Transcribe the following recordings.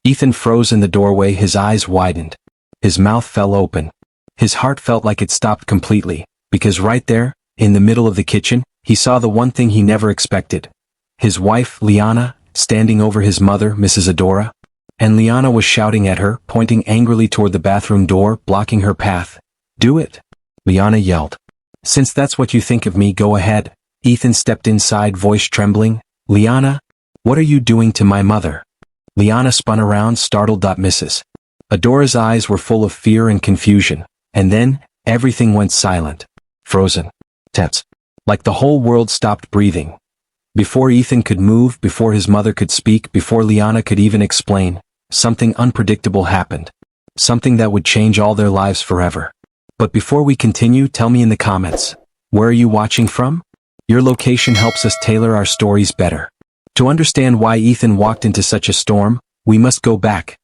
Ethan froze in the doorway, his eyes widened. His mouth fell open. His heart felt like it stopped completely, because right there, in the middle of the kitchen, he saw the one thing he never expected. His wife, Liana, standing over his mother, Mrs. Adora. And Liana was shouting at her, pointing angrily toward the bathroom door, blocking her path. "Do it!" Liana yelled. "Since that's what you think of me, go ahead." Ethan stepped inside, voice trembling. "Liana, what are you doing to my mother?" Liana spun around, startled. Mrs. Adora's eyes were full of fear and confusion, and then, everything went silent. Frozen. Tense. Like the whole world stopped breathing. Before Ethan could move, before his mother could speak, before Liana could even explain, something unpredictable happened. Something that would change all their lives forever. But before we continue, tell me in the comments, where are you watching from? Your location helps us tailor our stories better. To understand why Ethan walked into such a storm, we must go back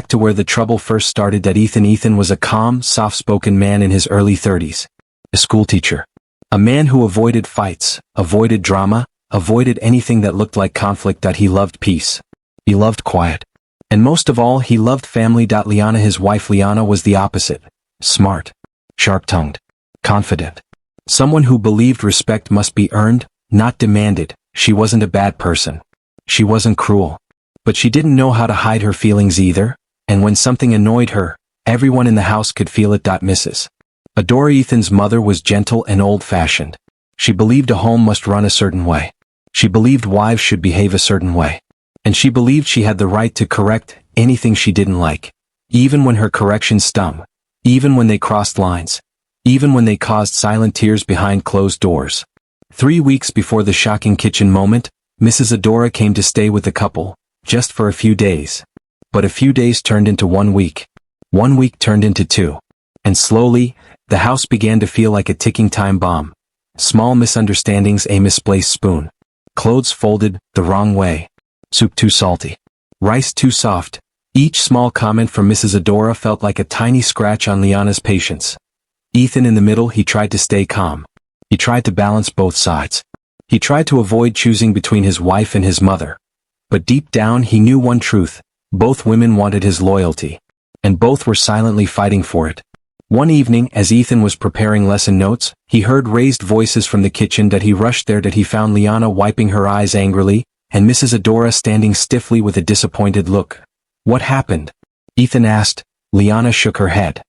to where the trouble first started. Ethan was a calm, soft-spoken man in his early 30s. A schoolteacher. A man who avoided fights, avoided drama, avoided anything that looked like conflict. He loved peace. He loved quiet. And most of all, he loved family. Liana, his wife Liana, was the opposite. Smart. Sharp-tongued. Confident. Someone who believed respect must be earned, not demanded. She wasn't a bad person. She wasn't cruel. But she didn't know how to hide her feelings either, and when something annoyed her, everyone in the house could feel it. Mrs. Adora, Ethan's mother, was gentle and old-fashioned. She believed a home must run a certain way. She believed wives should behave a certain way. And she believed she had the right to correct anything she didn't like. Even when her corrections stung. Even when they crossed lines. Even when they caused silent tears behind closed doors. 3 weeks before the shocking kitchen moment, Mrs. Adora came to stay with the couple, just for a few days. But a few days turned into 1 week. 1 week turned into 2. And slowly, the house began to feel like a ticking time bomb. Small misunderstandings, a misplaced spoon. Clothes folded the wrong way. Soup too salty. Rice too soft. Each small comment from Mrs. Adora felt like a tiny scratch on Liana's patience. Ethan in the middle, he tried to stay calm. He tried to balance both sides. He tried to avoid choosing between his wife and his mother. But deep down he knew one truth. Both women wanted his loyalty. And both were silently fighting for it. One evening, as Ethan was preparing lesson notes, he heard raised voices from the kitchen. He rushed there. He found Liana wiping her eyes angrily, and Mrs. Adora standing stiffly with a disappointed look. "What happened?" Ethan asked. Liana shook her head.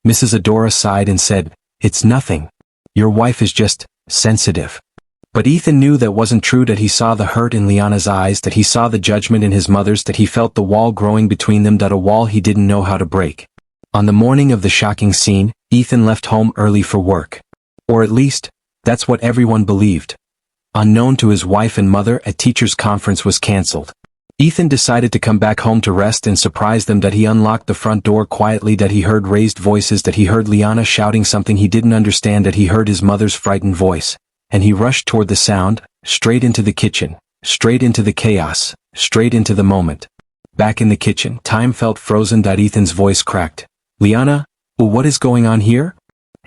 Mrs. Adora sighed and said, "It's nothing. Your wife is just sensitive." But Ethan knew that wasn't true. He saw the hurt in Liana's eyes. He saw the judgment in his mother's. He felt the wall growing between them. A wall he didn't know how to break. On the morning of the shocking scene, Ethan left home early for work. Or at least, that's what everyone believed. Unknown to his wife and mother, a teachers' conference was cancelled. Ethan decided to come back home to rest and surprise them. He unlocked the front door quietly. He heard raised voices. He heard Liana shouting something he didn't understand. He heard his mother's frightened voice. And he rushed toward the sound, straight into the kitchen, straight into the chaos, straight into the moment. Back in the kitchen, time felt frozen. Ethan's voice cracked. "Liana, what is going on here?"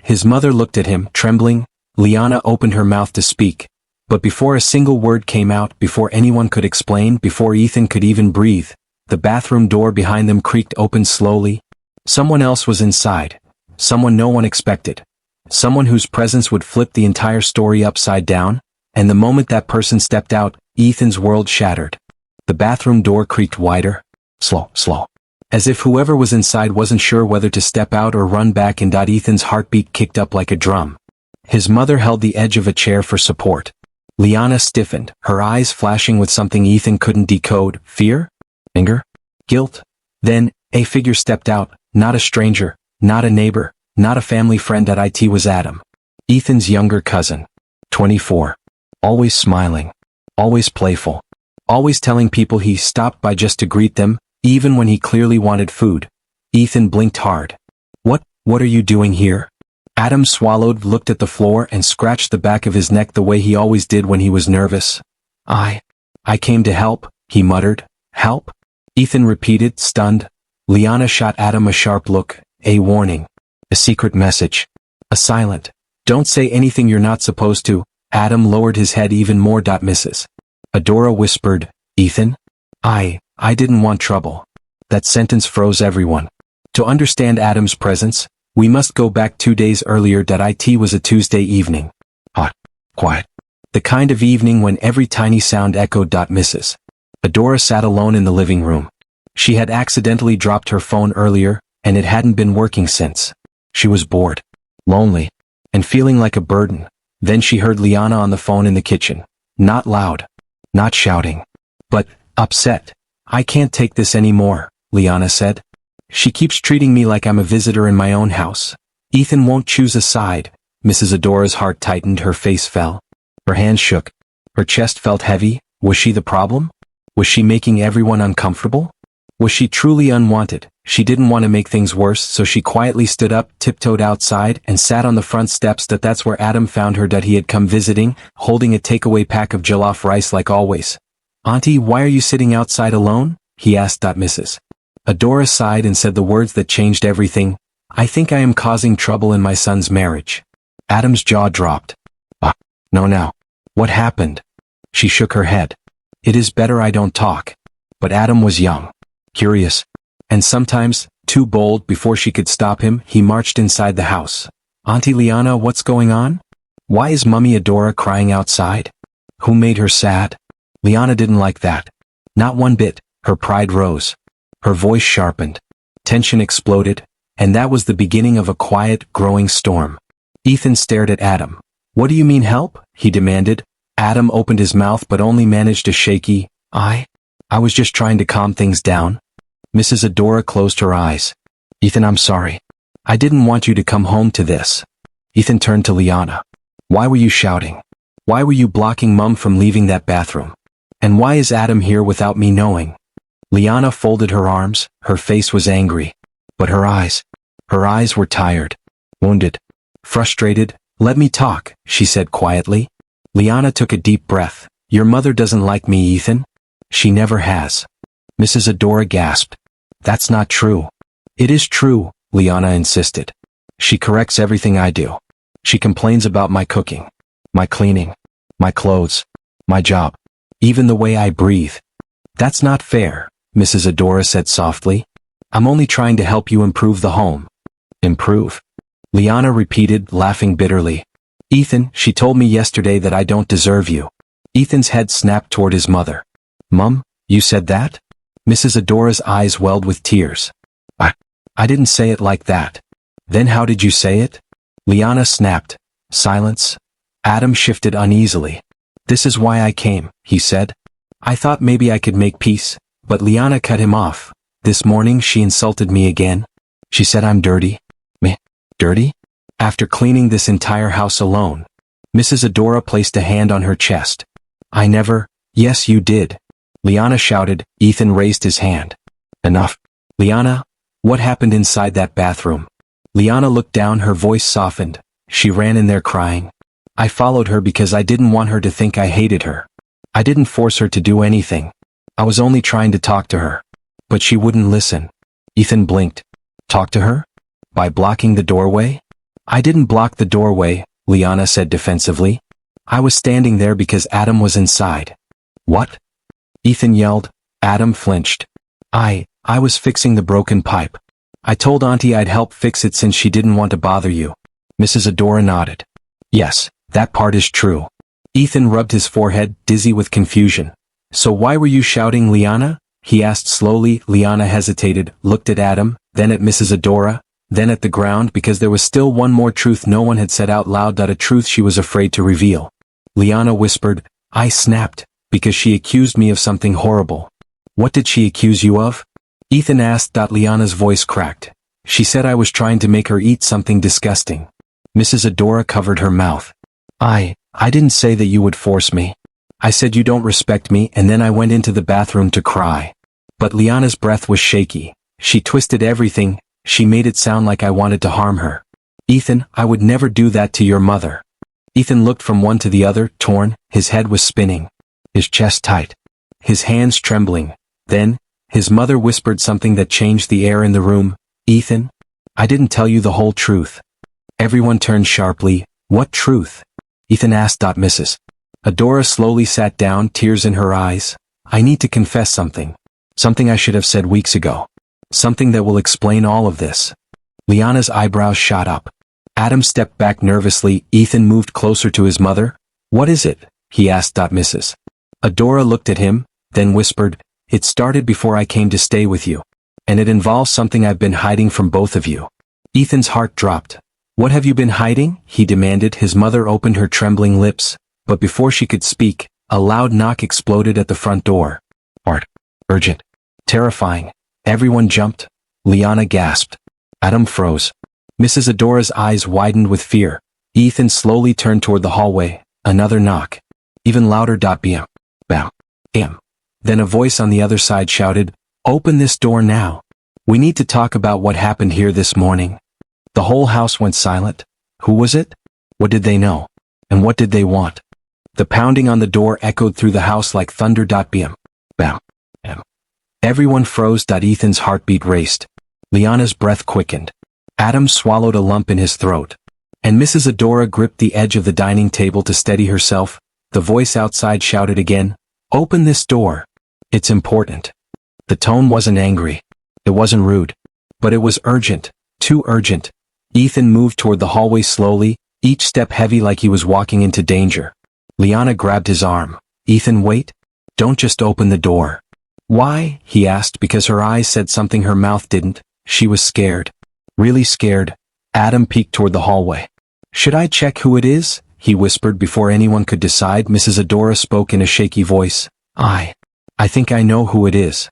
His mother looked at him, trembling. Liana opened her mouth to speak. But before a single word came out, before anyone could explain, before Ethan could even breathe, the bathroom door behind them creaked open slowly. Someone else was inside. Someone no one expected. Someone whose presence would flip the entire story upside down, and the moment that person stepped out, Ethan's world shattered. The bathroom door creaked wider. Slow. As if whoever was inside wasn't sure whether to step out or run back in. Ethan's heartbeat kicked up like a drum. His mother held the edge of a chair for support. Liana stiffened, her eyes flashing with something Ethan couldn't decode. Fear? Anger? Guilt? Then, a figure stepped out, not a stranger, not a neighbor, not a family friend. It was Adam. Ethan's younger cousin. 24. Always smiling. Always playful. Always telling people he stopped by just to greet them, even when he clearly wanted food. Ethan blinked hard. What are you doing here?" Adam swallowed, looked at the floor, and scratched the back of his neck the way he always did when he was nervous. I came to help," he muttered. "Help?" Ethan repeated, stunned. Liana shot Adam a sharp look, a warning. A secret message. A silent, "Don't say anything you're not supposed to." Adam lowered his head even more. Mrs. Adora whispered, "Ethan? I didn't want trouble. That sentence froze everyone. To understand Adam's presence, we must go back 2 days earlier. It was a Tuesday evening. Hot. Quiet. The kind of evening when every tiny sound echoed. Mrs. Adora sat alone in the living room. She had accidentally dropped her phone earlier, and it hadn't been working since. She was bored, lonely, and feeling like a burden. Then she heard Liana on the phone in the kitchen. Not loud, not shouting, but upset. "I can't take this anymore," Liana said. "She keeps treating me like I'm a visitor in my own house. Ethan won't choose a side." Mrs. Adora's heart tightened, her face fell. Her hands shook. Her chest felt heavy. Was she the problem? Was she making everyone uncomfortable? Was she truly unwanted? She didn't want to make things worse, so she quietly stood up, tiptoed outside, and sat on the front steps. That's where Adam found her. He had come visiting, holding a takeaway pack of jollof rice like always. "Auntie, why are you sitting outside alone?" he asked. Mrs. Adora sighed and said the words that changed everything. "I think I am causing trouble in my son's marriage." Adam's jaw dropped. No now. What happened?" She shook her head. "It is better I don't talk." But Adam was young, curious, and sometimes too bold. Before she could stop him, he marched inside the house. "Auntie Liana, what's going on? Why is Mummy Adora crying outside? Who made her sad?" Liana didn't like that. Not one bit. Her pride rose. Her voice sharpened. Tension exploded, and that was the beginning of a quiet, growing storm. Ethan stared at Adam. "What do you mean help?" he demanded. Adam opened his mouth but only managed a shaky, I was just trying to calm things down." Mrs. Adora closed her eyes. "Ethan, I'm sorry. I didn't want you to come home to this." Ethan turned to Liana. "Why were you shouting? Why were you blocking Mum from leaving that bathroom? And why is Adam here without me knowing?" Liana folded her arms. Her face was angry. But her eyes were tired, wounded, frustrated. "Let me talk," she said quietly. Liana took a deep breath. "Your mother doesn't like me, Ethan. She never has." Mrs. Adora gasped. "That's not true." "It is true," Liana insisted. "She corrects everything I do. She complains about my cooking, my cleaning, my clothes, my job, even the way I breathe." "That's not fair," Mrs. Adora said softly. "I'm only trying to help you improve the home." "Improve?" Liana repeated, laughing bitterly. "Ethan, she told me yesterday that I don't deserve you." Ethan's head snapped toward his mother. "Mum, you said that?" Mrs. Adora's eyes welled with tears. I didn't say it like that." "Then how did you say it?" Liana snapped. Silence. Adam shifted uneasily. "This is why I came," he said. "I thought maybe I could make peace." But Liana cut him off. "This morning she insulted me again. She said I'm dirty." "Me? Dirty? After cleaning this entire house alone?" Mrs. Adora placed a hand on her chest. "I never—" "Yes, you did," Liana shouted. Ethan raised his hand. "Enough." "Liana, what happened inside that bathroom?" Liana looked down, her voice softened. "She ran in there crying. I followed her because I didn't want her to think I hated her. I didn't force her to do anything. I was only trying to talk to her. But she wouldn't listen." Ethan blinked. "Talk to her? By blocking the doorway?" "I didn't block the doorway," Liana said defensively. "I was standing there because Adam was inside." "What?" Ethan yelled. Adam flinched. I was fixing the broken pipe. I told Auntie I'd help fix it since she didn't want to bother you." Mrs. Adora nodded. "Yes, that part is true." Ethan rubbed his forehead, dizzy with confusion. "So why were you shouting, Liana?" he asked slowly. Liana hesitated, looked at Adam, then at Mrs. Adora, then at the ground, because there was still one more truth no one had said out loud, a truth she was afraid to reveal. Liana whispered, "I snapped, because she accused me of something horrible." "What did she accuse you of?" Ethan asked. Liana's voice cracked. "She said I was trying to make her eat something disgusting." Mrs. Adora covered her mouth. I didn't say that you would force me. I said you don't respect me, and then I went into the bathroom to cry." But Liana's breath was shaky. She twisted everything. She made it sound like I wanted to harm her. "Ethan, I would never do that to your mother." Ethan looked from one to the other, torn. His head was spinning, his chest tight, his hands trembling. Then, his mother whispered something that changed the air in the room. "Ethan, I didn't tell you the whole truth." Everyone turned sharply. "What truth?" Ethan asked. Mrs. Adora slowly sat down, tears in her eyes. "I need to confess something. Something I should have said weeks ago." Something that will explain all of this. Liana's eyebrows shot up. Adam stepped back nervously. Ethan moved closer to his mother. What is it? He asked. Mrs. Adora looked at him, then whispered, it started before I came to stay with you. And it involves something I've been hiding from both of you. Ethan's heart dropped. What have you been hiding? He demanded. His mother opened her trembling lips, but before she could speak, a loud knock exploded at the front door. Urgent. Terrifying. Everyone jumped. Liana gasped. Adam froze. Mrs. Adora's eyes widened with fear. Ethan slowly turned toward the hallway. Another knock. Even louder. Bam. Bam. Bam. Then a voice on the other side shouted, open this door now. We need to talk about what happened here this morning. The whole house went silent. Who was it? What did they know? And what did they want? The pounding on the door echoed through the house like thunder. Bam. Bam. Bam. Everyone froze. Ethan's heartbeat raced. Liana's breath quickened. Adam swallowed a lump in his throat. And Mrs. Adora gripped the edge of the dining table to steady herself. The voice outside shouted again, open this door. It's important. The tone wasn't angry. It wasn't rude. But it was urgent. Too urgent. Ethan moved toward the hallway slowly, each step heavy like he was walking into danger. Liana grabbed his arm. Ethan, wait. Don't just open the door. Why? He asked because her eyes said something her mouth didn't. She was scared. Really scared. Adam peeked toward the hallway. Should I check who it is? He whispered before anyone could decide. Mrs. Adora spoke in a shaky voice. I think I know who it is.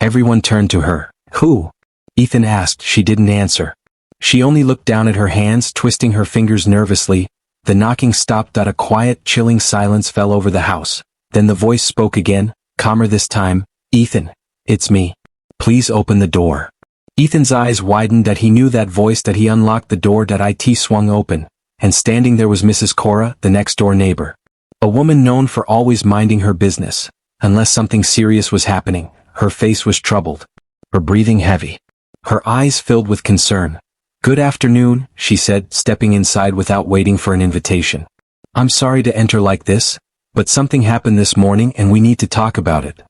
Everyone turned to her. Who? Ethan asked. She didn't answer. She only looked down at her hands, twisting her fingers nervously. The knocking stopped. A quiet, chilling silence fell over the house. Then the voice spoke again, calmer this time. Ethan, it's me. Please open the door. Ethan's eyes widened. He knew that voice. He unlocked the door. It swung open, and standing there was Mrs. Cora, the next-door neighbor. A woman known for always minding her business. Unless something serious was happening, her face was troubled. Her breathing heavy. Her eyes filled with concern. Good afternoon, she said, stepping inside without waiting for an invitation. I'm sorry to enter like this, but something happened this morning and we need to talk about it.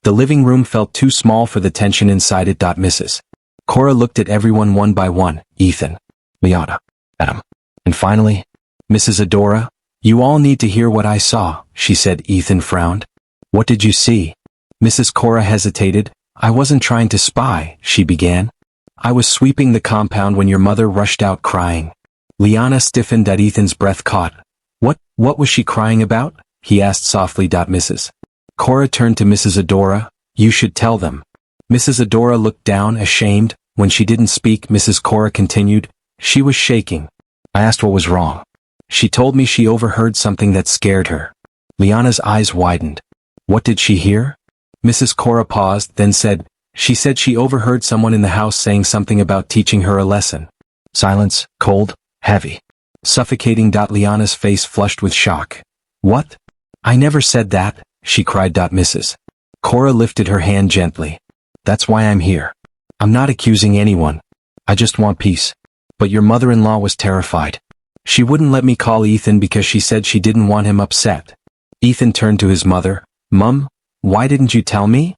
The living room felt too small for the tension inside it. Mrs. Cora looked at everyone one by one. Ethan, Liana, Adam, and finally, Mrs. Adora. You all need to hear what I saw, she said. Ethan frowned. What did you see? Mrs. Cora hesitated. I wasn't trying to spy, she began. I was sweeping the compound when your mother rushed out crying. Liana stiffened. Ethan's breath caught. What was she crying about? He asked softly. Mrs. Cora turned to Mrs. Adora. You should tell them. Mrs. Adora looked down, ashamed. When she didn't speak, Mrs. Cora continued. She was shaking. I asked what was wrong. She told me she overheard something that scared her. Liana's eyes widened. What did she hear? Mrs. Cora paused, then said, she said she overheard someone in the house saying something about teaching her a lesson. Silence, cold, heavy, suffocating. Liana's face flushed with shock. What? I never said that, she cried. Mrs. Cora lifted her hand gently. That's why I'm here. I'm not accusing anyone. I just want peace. But your mother-in-law was terrified. She wouldn't let me call Ethan because she said she didn't want him upset. Ethan turned to his mother. Mum, why didn't you tell me?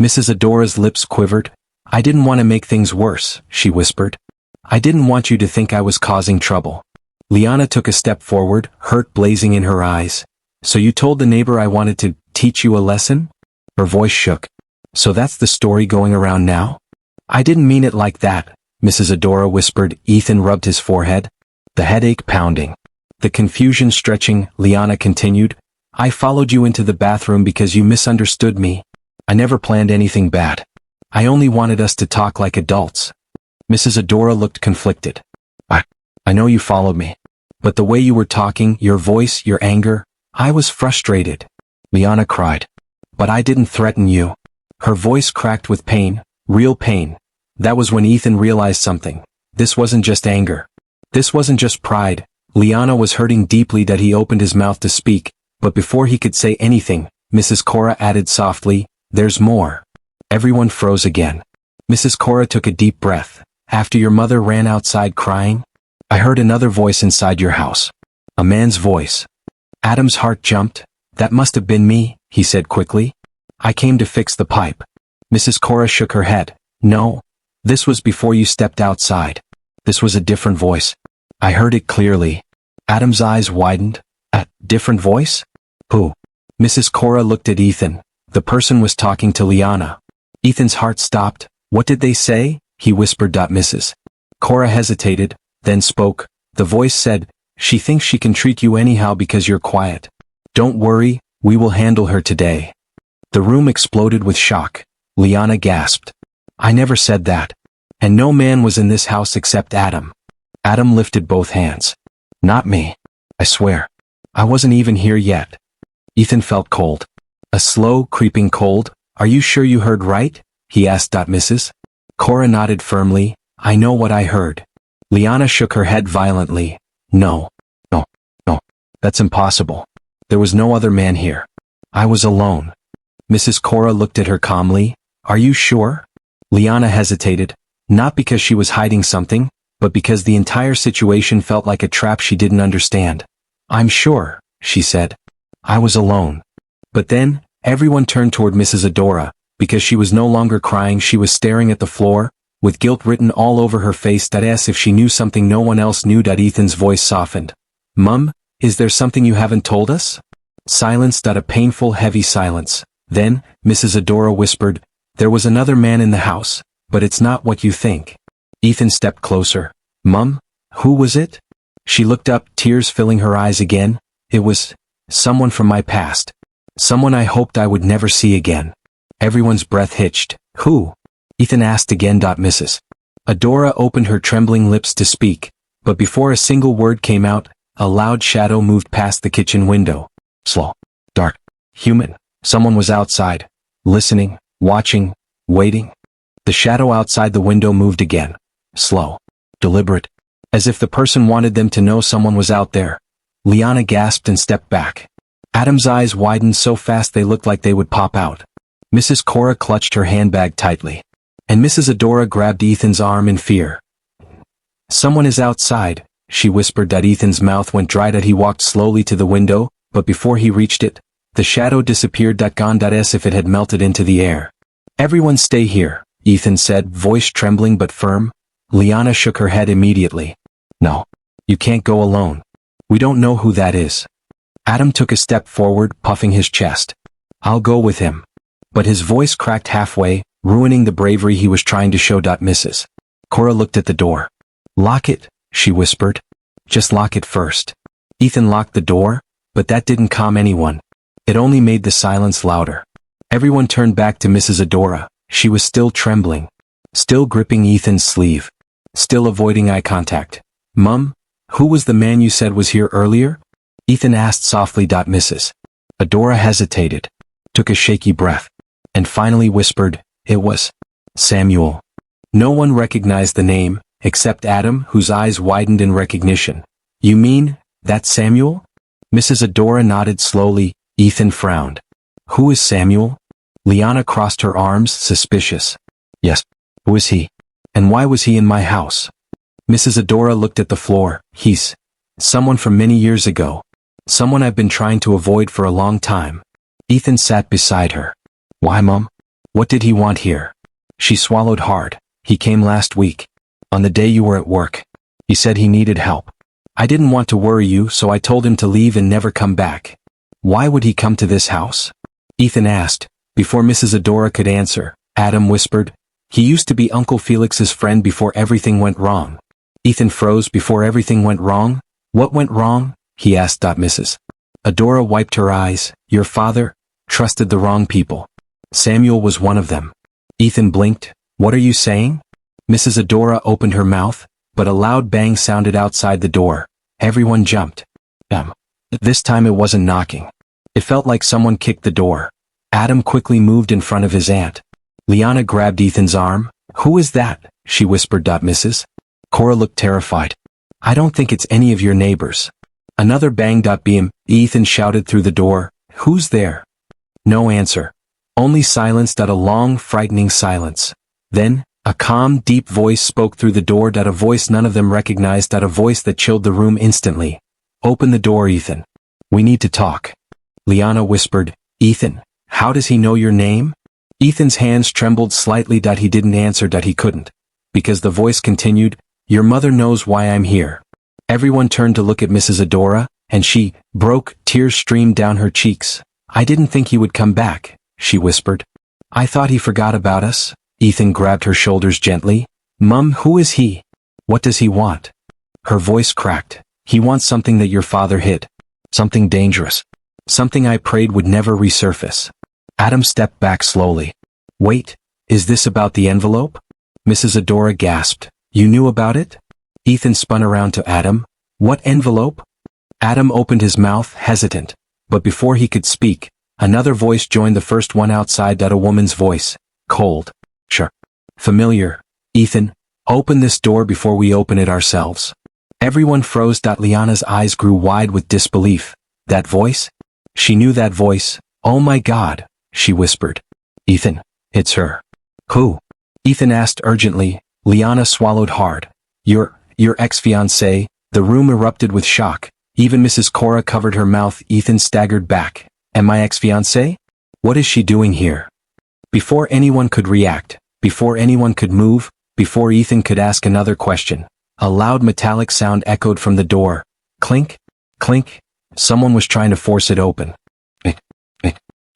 Mrs. Adora's lips quivered. I didn't want to make things worse, she whispered. I didn't want you to think I was causing trouble. Liana took a step forward, hurt blazing in her eyes. So you told the neighbor I wanted to teach you a lesson? Her voice shook. So that's the story going around now? I didn't mean it like that, Mrs. Adora whispered. Ethan rubbed his forehead. The headache pounding. The confusion stretching. Liana continued. I followed you into the bathroom because you misunderstood me. I never planned anything bad. I only wanted us to talk like adults. Mrs. Adora looked conflicted. I know you followed me. But the way you were talking, your voice, your anger, I was frustrated. Liana cried. But I didn't threaten you. Her voice cracked with pain, real pain. That was when Ethan realized something. This wasn't just anger. This wasn't just pride. Liana was hurting deeply. He opened his mouth to speak, but before he could say anything, Mrs. Cora added softly, there's more. Everyone froze again. Mrs. Cora took a deep breath. After your mother ran outside crying, I heard another voice inside your house. A man's voice. Adam's heart jumped. That must have been me, he said quickly. I came to fix the pipe. Mrs. Cora shook her head. No, This was before you stepped outside. This was a different voice. I heard it clearly. Adam's eyes widened. A different voice? Who? Mrs. Cora looked at Ethan. The person was talking to Liana. Ethan's heart stopped. What did they say? He whispered. Mrs. Cora hesitated, then spoke. The voice said, she thinks she can treat you anyhow because you're quiet. Don't worry, we will handle her today. The room exploded with shock. Liana gasped. I never said that. And no man was in this house except Adam. Adam lifted both hands. Not me. I swear. I wasn't even here yet. Ethan felt cold. A slow, creeping cold. Are you sure you heard right? He asked. Mrs. Cora nodded firmly. I know what I heard. Liana shook her head violently. No. That's impossible. There was no other man here. I was alone. Mrs. Cora looked at her calmly. Are you sure? Liana hesitated, not because she was hiding something, but because the entire situation felt like a trap she didn't understand. I'm sure, she said. I was alone. But then, everyone turned toward Mrs. Adora, because she was no longer crying. She was staring at the floor, with guilt written all over her face. As if she knew something no one else knew. Ethan's voice softened. Mum, is there something you haven't told us? Silence. A painful, heavy silence. Then, Mrs. Adora whispered, there was another man in the house, but it's not what you think. Ethan stepped closer. Mum, who was it? She looked up, tears filling her eyes again. It was someone from my past. Someone I hoped I would never see again. Everyone's breath hitched. Who? Ethan asked again. Mrs. Adora opened her trembling lips to speak, but before a single word came out, a loud shadow moved past the kitchen window. Slow, dark, human. Someone was outside, listening, watching, waiting. The shadow outside the window moved again. Slow, deliberate, as if the person wanted them to know someone was out there. Liana gasped and stepped back. Adam's eyes widened so fast they looked like they would pop out. Mrs. Cora clutched her handbag tightly, and Mrs. Adora grabbed Ethan's arm in fear. Someone is outside, she whispered. Ethan's mouth went dry. He walked slowly to the window, but before he reached it, the shadow disappeared. Gone as if it had melted into the air. Everyone stay here, Ethan said, voice trembling but firm. Liana shook her head immediately. No. You can't go alone. We don't know who that is. Adam took a step forward, puffing his chest. I'll go with him. But his voice cracked halfway, ruining the bravery he was trying to show. Mrs. Cora looked at the door. Lock it, she whispered. Just lock it first. Ethan locked the door, but that didn't calm anyone. It only made the silence louder. Everyone turned back to Mrs. Adora. She was still trembling. Still gripping Ethan's sleeve. Still avoiding eye contact. Mum, who was the man you said was here earlier? Ethan asked softly. Mrs. Adora hesitated, took a shaky breath, and finally whispered, it was Samuel. No one recognized the name, except Adam, whose eyes widened in recognition. You mean, that's Samuel? Mrs. Adora nodded slowly. Ethan frowned. Who is Samuel? Liana crossed her arms, suspicious. Yes, who is he? And why was he in my house? Mrs. Adora looked at the floor. He's someone from many years ago. Someone I've been trying to avoid for a long time. Ethan sat beside her. Why, Mum? What did he want here? She swallowed hard. He came last week. On the day you were at work. He said he needed help. I didn't want to worry you, so I told him to leave and never come back. Why would he come to this house? Ethan asked. Before Mrs. Adora could answer, Adam whispered, he used to be Uncle Felix's friend before everything went wrong. Ethan froze. Before everything went wrong? What went wrong? He asked. Mrs. Adora wiped her eyes. Your father trusted the wrong people. Samuel was one of them. Ethan blinked. What are you saying? Mrs. Adora opened her mouth, but a loud bang sounded outside the door. Everyone jumped. This time it wasn't knocking. It felt like someone kicked the door. Adam quickly moved in front of his aunt. Liana grabbed Ethan's arm. Who is that? She whispered. Mrs. Cora looked terrified. I don't think it's any of your neighbors. Another bang. Beam. Ethan shouted through the door. Who's there? No answer. Only silence. A long, frightening silence. Then, a calm, deep voice spoke through the door. A voice none of them recognized. A voice that chilled the room instantly. Open the door, Ethan. We need to talk. Liana whispered. Ethan, how does he know your name? Ethan's hands trembled slightly. He didn't answer. He couldn't. because the voice continued, "Your mother knows why I'm here." Everyone turned to look at Mrs. Adora, and she broke, tears streamed down her cheeks. "I didn't think he would come back," she whispered. "I thought he forgot about us." Ethan grabbed her shoulders gently. "Mum, who is he? What does he want?" Her voice cracked. "He wants something that your father hid. Something dangerous. Something I prayed would never resurface." Adam stepped back slowly. "Wait, is this about the envelope?" Mrs. Adora gasped. "You knew about it?" Ethan spun around to Adam. "What envelope?" Adam opened his mouth, hesitant. But before he could speak, another voice joined the first one outside, a woman's voice. Cold. Sure. Familiar. "Ethan, open this door before we open it ourselves." Everyone froze. Liana's eyes grew wide with disbelief. That voice? She knew that voice. "Oh my God," she whispered. "Ethan, it's her." "Who?" Ethan asked urgently. Liana swallowed hard. Your ex-fiancé." The room erupted with shock. Even Mrs. Cora covered her mouth. Ethan staggered back. "And my ex-fiancé? What is she doing here?" Before anyone could react, before anyone could move, before Ethan could ask another question, a loud metallic sound echoed from the door. Clink, clink. Someone was trying to force it open.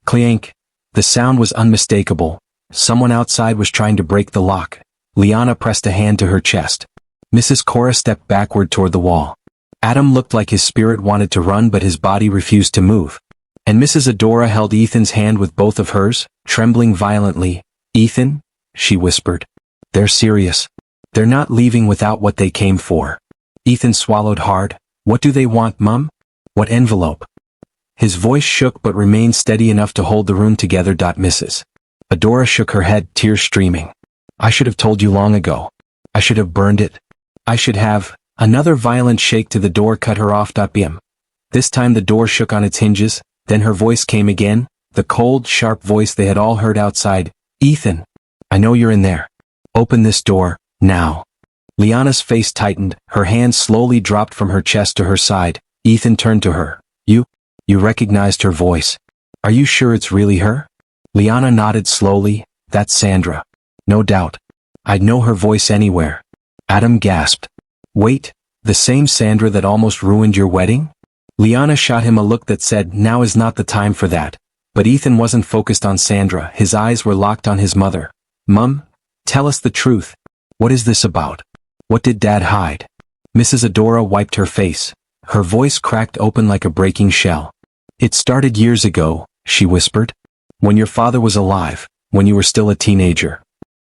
Clink. The sound was unmistakable. Someone outside was trying to break the lock. Liana pressed a hand to her chest. Mrs. Cora stepped backward toward the wall. Adam looked like his spirit wanted to run, but his body refused to move. And Mrs. Adora held Ethan's hand with both of hers, trembling violently. "Ethan," she whispered. "They're serious. They're not leaving without what they came for." Ethan swallowed hard. "What do they want, Mum? What envelope?" His voice shook but remained steady enough to hold the room together. Mrs. Adora shook her head, tears streaming. "I should have told you long ago. I should have burned it. I should have." Another violent shake to the door cut her off. Bim. This time the door shook on its hinges, then her voice came again, the cold, sharp voice they had all heard outside. "Ethan, I know you're in there. Open this door, now." Liana's face tightened, her hand slowly dropped from her chest to her side. Ethan turned to her. You recognized her voice. Are you sure it's really her?" Liana nodded slowly. "That's Sandra. No doubt. I'd know her voice anywhere." Adam gasped. "Wait, the same Sandra that almost ruined your wedding?" Liana shot him a look that said, "Now is not the time for that." But Ethan wasn't focused on Sandra, his eyes were locked on his mother. "Mum, tell us the truth. What is this about? What did Dad hide?" Mrs. Adora wiped her face. Her voice cracked open like a breaking shell. "It started years ago," she whispered. "When your father was alive, when you were still a teenager."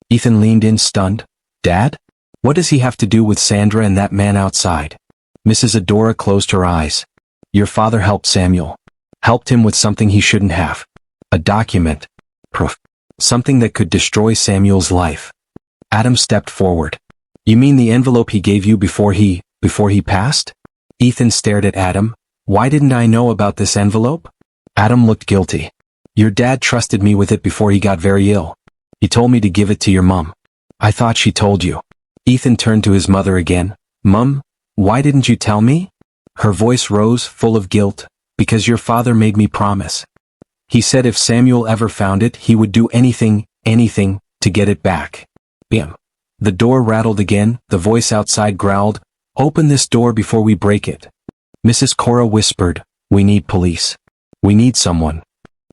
Ethan leaned in, stunned. "Dad? What does he have to do with Sandra and that man outside?" Mrs. Adora closed her eyes. "Your father helped Samuel. Helped him with something he shouldn't have. A document. Proof. Something that could destroy Samuel's life." Adam stepped forward. "You mean the envelope he gave you before he passed?" Ethan stared at Adam. "Why didn't I know about this envelope?" Adam looked guilty. "Your dad trusted me with it before he got very ill. He told me to give it to your mum. I thought she told you." Ethan turned to his mother again. "Mum, why didn't you tell me?" Her voice rose, full of guilt. "Because your father made me promise. He said if Samuel ever found it, he would do anything, to get it back." Bam. The door rattled again, the voice outside growled, "Open this door before we break it." Mrs. Cora whispered, "We need police. We need someone."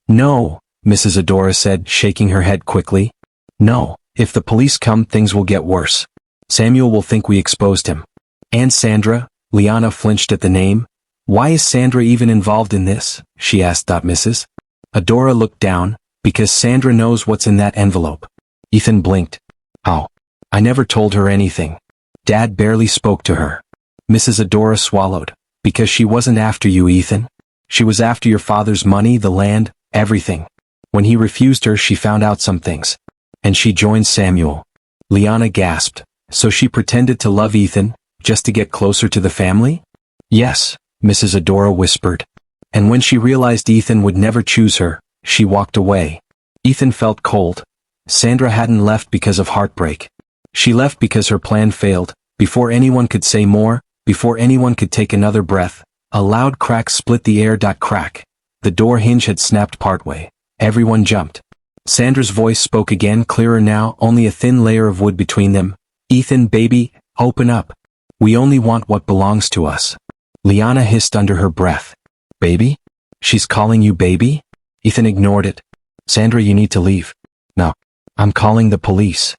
"No," Mrs. Adora said, shaking her head quickly. "No, if the police come, things will get worse. Samuel will think we exposed him." "And Sandra?" Liana flinched at the name. "Why is Sandra even involved in this?" she asked. Mrs. Adora looked down. "Because Sandra knows what's in that envelope." Ethan blinked. "Oh. I never told her anything. Dad barely spoke to her." Mrs. Adora swallowed. "Because she wasn't after you, Ethan. She was after your father's money, the land, everything. When he refused her, she found out some things. And she joined Samuel." Liana gasped. "So she pretended to love Ethan, just to get closer to the family?" "Yes," Mrs. Adora whispered. "And when she realized Ethan would never choose her, she walked away." Ethan felt cold. Sandra hadn't left because of heartbreak. She left because her plan failed. Before anyone could say more, before anyone could take another breath, a loud crack split the air. Crack. The door hinge had snapped partway. Everyone jumped. Sandra's voice spoke again, clearer now, only a thin layer of wood between them. Ethan, baby, open up. We only want what belongs to us. Liana hissed under her breath. Baby? She's calling you baby? Ethan ignored it. Sandra, you need to leave. No. I'm calling the police.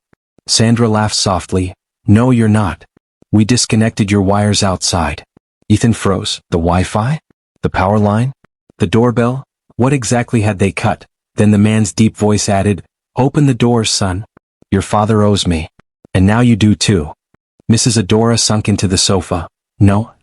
Sandra laughed softly. No, you're not. We disconnected your wires outside. Ethan froze. The Wi-Fi? The power line? The doorbell? What exactly had they cut? Then the man's deep voice added, Open the doors, son. Your father owes me. And now you do too. Mrs. Adora sunk into the sofa. No.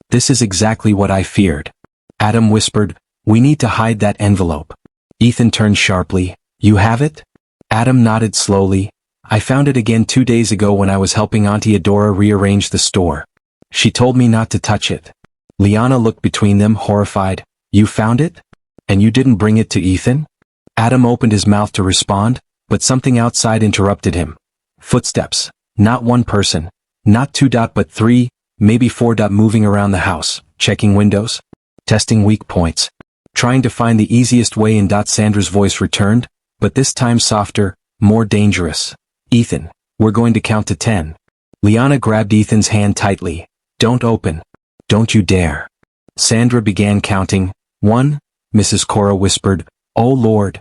This is exactly what I feared. Adam whispered, We need to hide that envelope. Ethan turned sharply. You have it? Adam nodded slowly. I found it again 2 days ago when I was helping Auntie Adora rearrange the store. She told me not to touch it. Liana looked between them, horrified. You found it? And you didn't bring it to Ethan? Adam opened his mouth to respond, but something outside interrupted him. Footsteps. Not one person. Not 2, but 3, maybe 4. Moving around the house, checking windows, testing weak points, trying to find the easiest way in. Sandra's voice returned, but this time softer, more dangerous. Ethan, we're going to count to 10. Liana grabbed Ethan's hand tightly. Don't open. Don't you dare. Sandra began counting. 1, Mrs. Cora whispered, Oh Lord.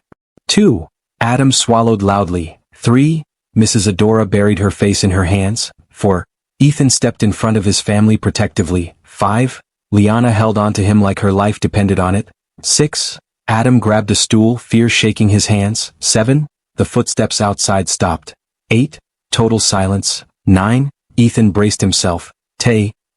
2, Adam swallowed loudly. 3, Mrs. Adora buried her face in her hands. 4, Ethan stepped in front of his family protectively. 5, Liana held on to him like her life depended on it. 6, Adam grabbed a stool, fear shaking his hands. 7, the footsteps outside stopped. 8, total silence. 9, Ethan braced himself.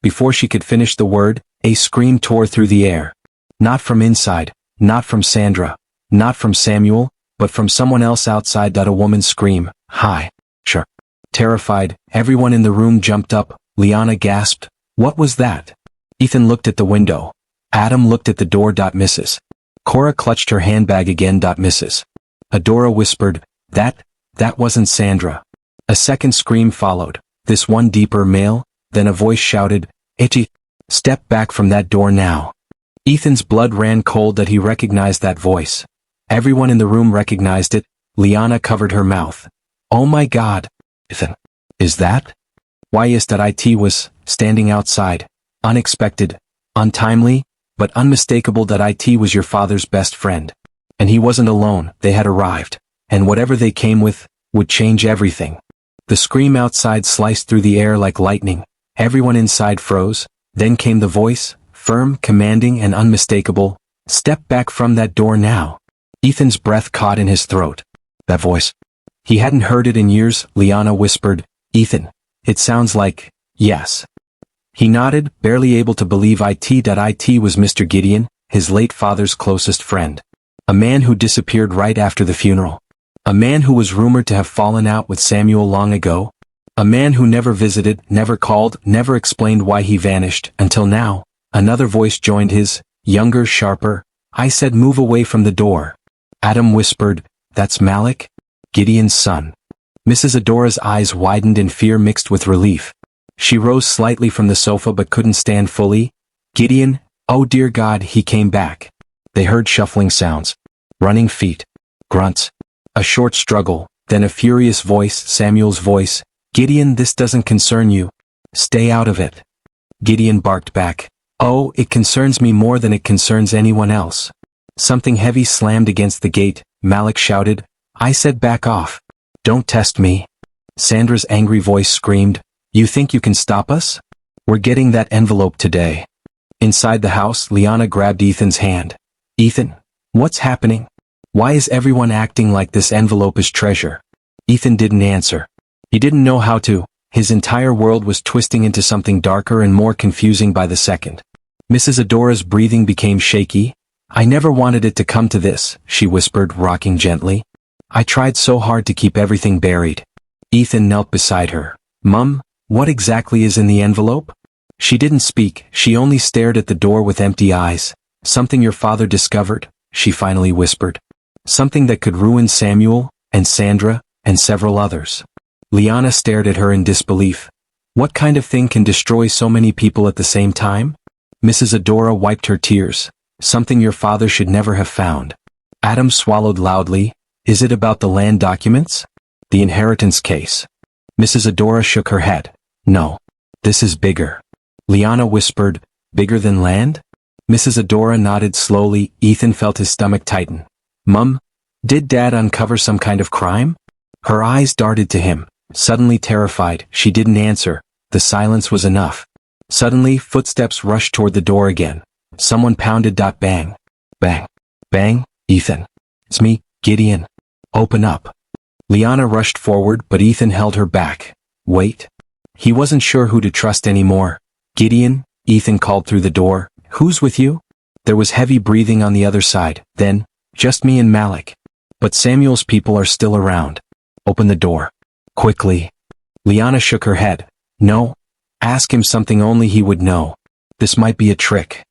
Before she could finish the word, a scream tore through the air. Not from inside, not from Sandra, not from Samuel, but from someone else outside. A woman's scream. Hi. Sure. Terrified, everyone in the room jumped up. Liana gasped. What was that? Ethan looked at the window. Adam looked at the door. Mrs. Cora clutched her handbag again. Mrs. Adora whispered, That wasn't Sandra. A second scream followed, this one deeper, male, then a voice shouted, Itchy, step back from that door now. Ethan's blood ran cold that he recognized that voice. Everyone in the room recognized it. Liana covered her mouth. Oh my God. Ethan. Is that? Why is that it was standing outside. Unexpected, untimely, but unmistakable. That it was your father's best friend. And he wasn't alone, they had arrived. And whatever they came with, would change everything. The scream outside sliced through the air like lightning. Everyone inside froze. Then came the voice, firm, commanding, and unmistakable. Step back from that door now. Ethan's breath caught in his throat. That voice. He hadn't heard it in years. Liana whispered, Ethan, it sounds like, yes. He nodded, barely able to believe it was Mr. Gideon, his late father's closest friend. A man who disappeared right after the funeral. A man who was rumored to have fallen out with Samuel long ago. A man who never visited, never called, never explained why he vanished, until now. Another voice joined his, younger, sharper. I said move away from the door. Adam whispered, That's Malik? Gideon's son. Mrs. Adora's eyes widened in fear mixed with relief. She rose slightly from the sofa but couldn't stand fully. Gideon, oh dear God, he came back. They heard shuffling sounds. Running feet. Grunts. A short struggle, then a furious voice, Samuel's voice. Gideon, this doesn't concern you. Stay out of it. Gideon barked back. Oh, it concerns me more than it concerns anyone else. Something heavy slammed against the gate. Malik shouted, I said back off. Don't test me. Sandra's angry voice screamed, You think you can stop us? We're getting that envelope today. Inside the house, Liana grabbed Ethan's hand. Ethan, what's happening? Why is everyone acting like this envelope is treasure? Ethan didn't answer. He didn't know how to. His entire world was twisting into something darker and more confusing by the second. Mrs. Adora's breathing became shaky. I never wanted it to come to this, she whispered, rocking gently. I tried so hard to keep everything buried. Ethan knelt beside her. Mum, what exactly is in the envelope? She didn't speak, she only stared at the door with empty eyes. Something your father discovered, she finally whispered. Something that could ruin Samuel, and Sandra, and several others. Liana stared at her in disbelief. What kind of thing can destroy so many people at the same time? Mrs. Adora wiped her tears. Something your father should never have found. Adam swallowed loudly. Is it about the land documents? The inheritance case. Mrs. Adora shook her head. No. This is bigger. Liana whispered, bigger than land? Mrs. Adora nodded slowly. Ethan felt his stomach tighten. Mum, did Dad uncover some kind of crime? Her eyes darted to him. Suddenly terrified, she didn't answer. The silence was enough. Suddenly, footsteps rushed toward the door again. Someone pounded. Bang. Bang. Bang. Ethan. It's me, Gideon. Open up. Liana rushed forward, but Ethan held her back. Wait. He wasn't sure who to trust anymore. Gideon, Ethan called through the door. Who's with you? There was heavy breathing on the other side. Then, just me and Malik. But Samuel's people are still around. Open the door. Quickly. Liana shook her head. No. Ask him something only he would know. This might be a trick.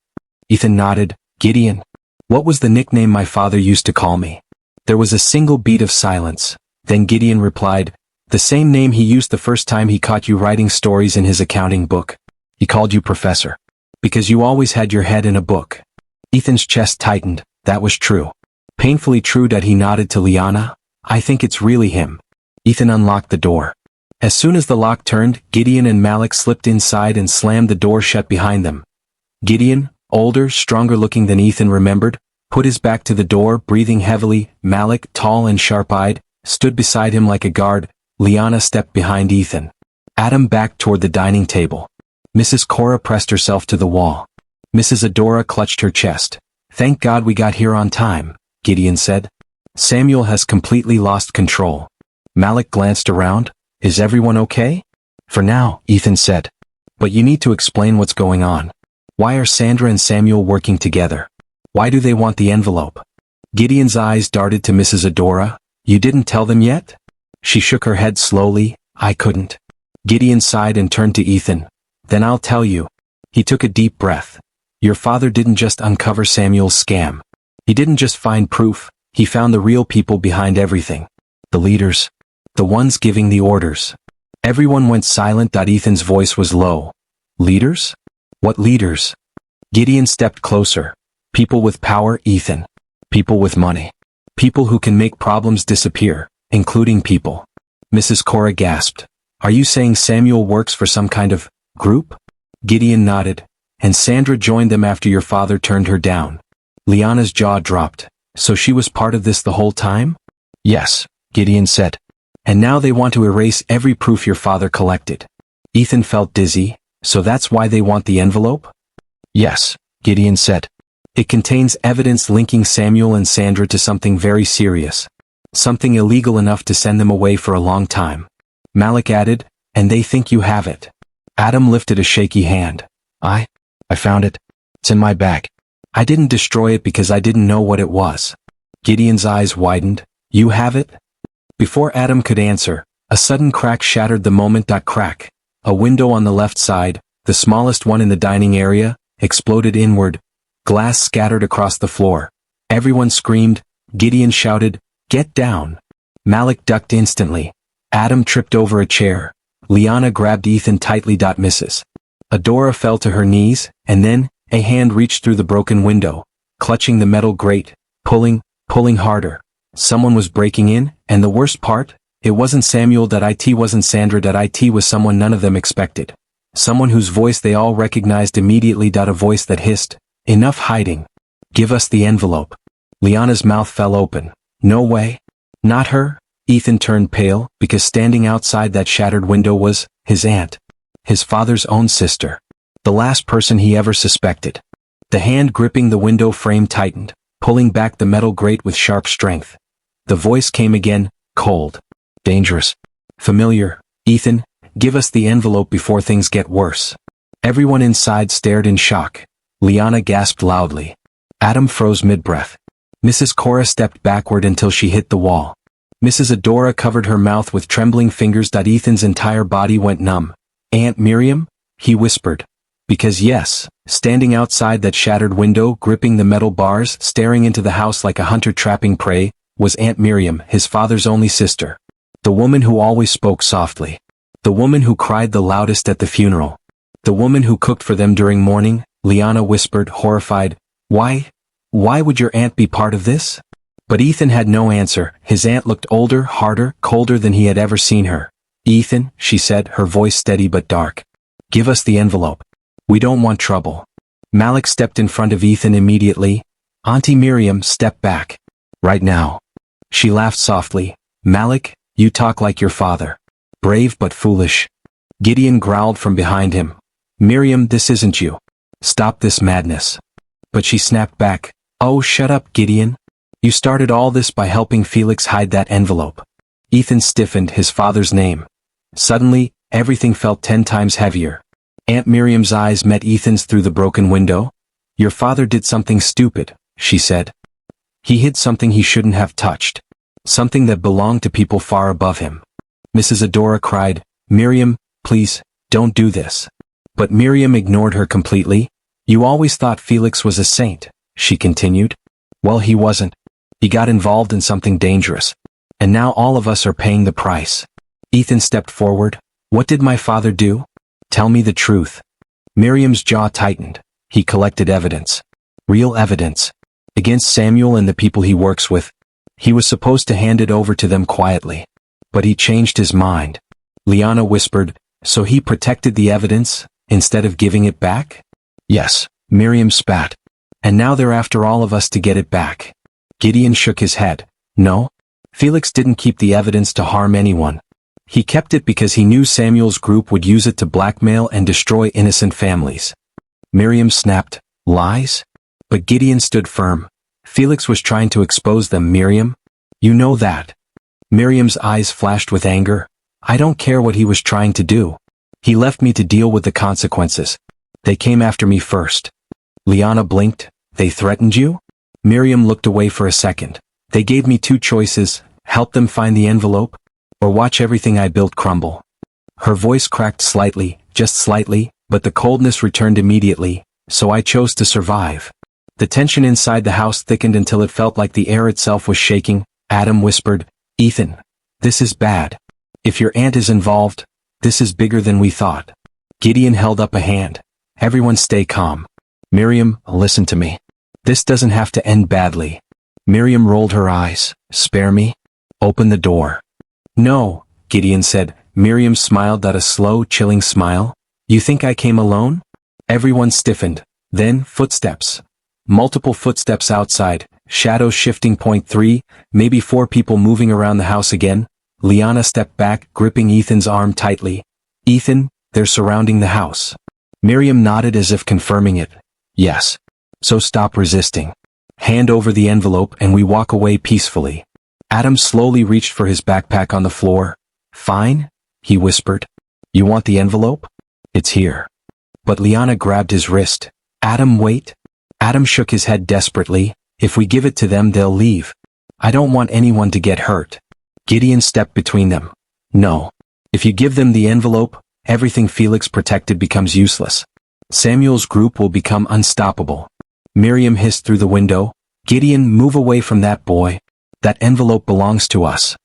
Ethan nodded. Gideon. What was the nickname my father used to call me? There was a single beat of silence. Then Gideon replied, the same name he used the first time he caught you writing stories in his accounting book. He called you Professor. Because you always had your head in a book. Ethan's chest tightened. That was true. Painfully true. He nodded to Liana. I think it's really him. Ethan unlocked the door. As soon as the lock turned, Gideon and Malik slipped inside and slammed the door shut behind them. Gideon, older, stronger looking than Ethan remembered, put his back to the door, breathing heavily. Malik, tall and sharp-eyed, stood beside him like a guard. Liana stepped behind Ethan. Adam backed toward the dining table. Mrs. Cora pressed herself to the wall. Mrs. Adora clutched her chest. Thank God we got here on time, Gideon said. Samuel has completely lost control. Malik glanced around. Is everyone okay? For now, Ethan said. But you need to explain what's going on. Why are Sandra and Samuel working together? Why do they want the envelope? Gideon's eyes darted to Mrs. Adora. You didn't tell them yet? She shook her head slowly. I couldn't. Gideon sighed and turned to Ethan. Then I'll tell you. He took a deep breath. Your father didn't just uncover Samuel's scam. He didn't just find proof, he found the real people behind everything. The leaders. The ones giving the orders. Everyone went silent. Ethan's voice was low. Leaders? What leaders? Gideon stepped closer. People with power, Ethan. People with money. People who can make problems disappear, including people. Mrs. Cora gasped. Are you saying Samuel works for some kind of group? Gideon nodded. And Sandra joined them after your father turned her down. Liana's jaw dropped. So she was part of this the whole time? Yes, Gideon said. And now they want to erase every proof your father collected. Ethan felt dizzy. So that's why they want the envelope? Yes, Gideon said. It contains evidence linking Samuel and Sandra to something very serious. Something illegal enough to send them away for a long time. Malik added, and they think you have it. Adam lifted a shaky hand. I found it. It's in my bag. I didn't destroy it because I didn't know what it was. Gideon's eyes widened. You have it? Before Adam could answer, a sudden crack shattered the moment. Crack. A window on the left side, the smallest one in the dining area, exploded inward. Glass scattered across the floor. Everyone screamed. Gideon shouted, get down. Malik ducked instantly. Adam tripped over a chair. Liana grabbed Ethan tightly. Mrs. Adora fell to her knees, and then, a hand reached through the broken window, clutching the metal grate, pulling harder. Someone was breaking in, and the worst part, it wasn't Samuel. It wasn't Sandra. It was someone none of them expected. Someone whose voice they all recognized immediately. A voice that hissed, enough hiding. Give us the envelope. Liana's mouth fell open. No way. Not her. Ethan turned pale, because standing outside that shattered window was his aunt. His father's own sister. The last person he ever suspected. The hand gripping the window frame tightened, pulling back the metal grate with sharp strength. The voice came again, cold. Dangerous. Familiar. Ethan, give us the envelope before things get worse. Everyone inside stared in shock. Liana gasped loudly. Adam froze mid-breath. Mrs. Cora stepped backward until she hit the wall. Mrs. Adora covered her mouth with trembling fingers. Ethan's entire body went numb. Aunt Miriam? He whispered. Because yes, standing outside that shattered window, gripping the metal bars, staring into the house like a hunter trapping prey, was Aunt Miriam, his father's only sister. The woman who always spoke softly. The woman who cried the loudest at the funeral. The woman who cooked for them during mourning. Liana whispered, horrified. Why would your aunt be part of this? But Ethan had no answer. His aunt looked older, harder, colder than he had ever seen her. Ethan, she said, her voice steady but dark. Give us the envelope. We don't want trouble. Malik stepped in front of Ethan immediately. Auntie Miriam stepped back. Right now. She laughed softly. Malik, you talk like your father. Brave but foolish. Gideon growled from behind him. Miriam, this isn't you. Stop this madness. But she snapped back. Oh, shut up, Gideon. You started all this by helping Felix hide that envelope. Ethan stiffened, his father's name. Suddenly, everything felt 10 times heavier. Aunt Miriam's eyes met Ethan's through the broken window. Your father did something stupid, she said. He hid something he shouldn't have touched. Something that belonged to people far above him. Mrs. Adora cried, Miriam, please, don't do this. But Miriam ignored her completely. You always thought Felix was a saint, she continued. Well, he wasn't. He got involved in something dangerous. And now all of us are paying the price. Ethan stepped forward. What did my father do? Tell me the truth. Miriam's jaw tightened. He collected evidence. Real evidence. Against Samuel and the people he works with. He was supposed to hand it over to them quietly. But he changed his mind. Liana whispered, so he protected the evidence, instead of giving it back? Yes, Miriam spat. And now they're after all of us to get it back. Gideon shook his head. No. Felix didn't keep the evidence to harm anyone. He kept it because he knew Samuel's group would use it to blackmail and destroy innocent families. Miriam snapped, lies? But Gideon stood firm. Felix was trying to expose them, Miriam. You know that. Miriam's eyes flashed with anger. I don't care what he was trying to do. He left me to deal with the consequences. They came after me first. Liana blinked. They threatened you? Miriam looked away for a second. They gave me 2 choices, help them find the envelope, or watch everything I built crumble. Her voice cracked slightly, just slightly, but the coldness returned immediately, so I chose to survive. The tension inside the house thickened until it felt like the air itself was shaking. Adam whispered, Ethan, this is bad. If your aunt is involved, this is bigger than we thought. Gideon held up a hand. Everyone stay calm. Miriam, listen to me. This doesn't have to end badly. Miriam rolled her eyes. Spare me? Open the door. No, Gideon said. Miriam smiled at a slow, chilling smile. You think I came alone? Everyone stiffened. Then, footsteps. Multiple footsteps outside, shadows shifting. Point 3, maybe 4 people moving around the house again. Liana stepped back, gripping Ethan's arm tightly. Ethan, they're surrounding the house. Miriam nodded as if confirming it. Yes. So stop resisting. Hand over the envelope and we walk away peacefully. Adam slowly reached for his backpack on the floor. Fine, he whispered. You want the envelope? It's here. But Liana grabbed his wrist. Adam, wait. Adam shook his head desperately. If we give it to them, they'll leave. I don't want anyone to get hurt. Gideon stepped between them. No. If you give them the envelope, everything Felix protected becomes useless. Samuel's group will become unstoppable. Miriam hissed through the window. Gideon, move away from that boy. That envelope belongs to us.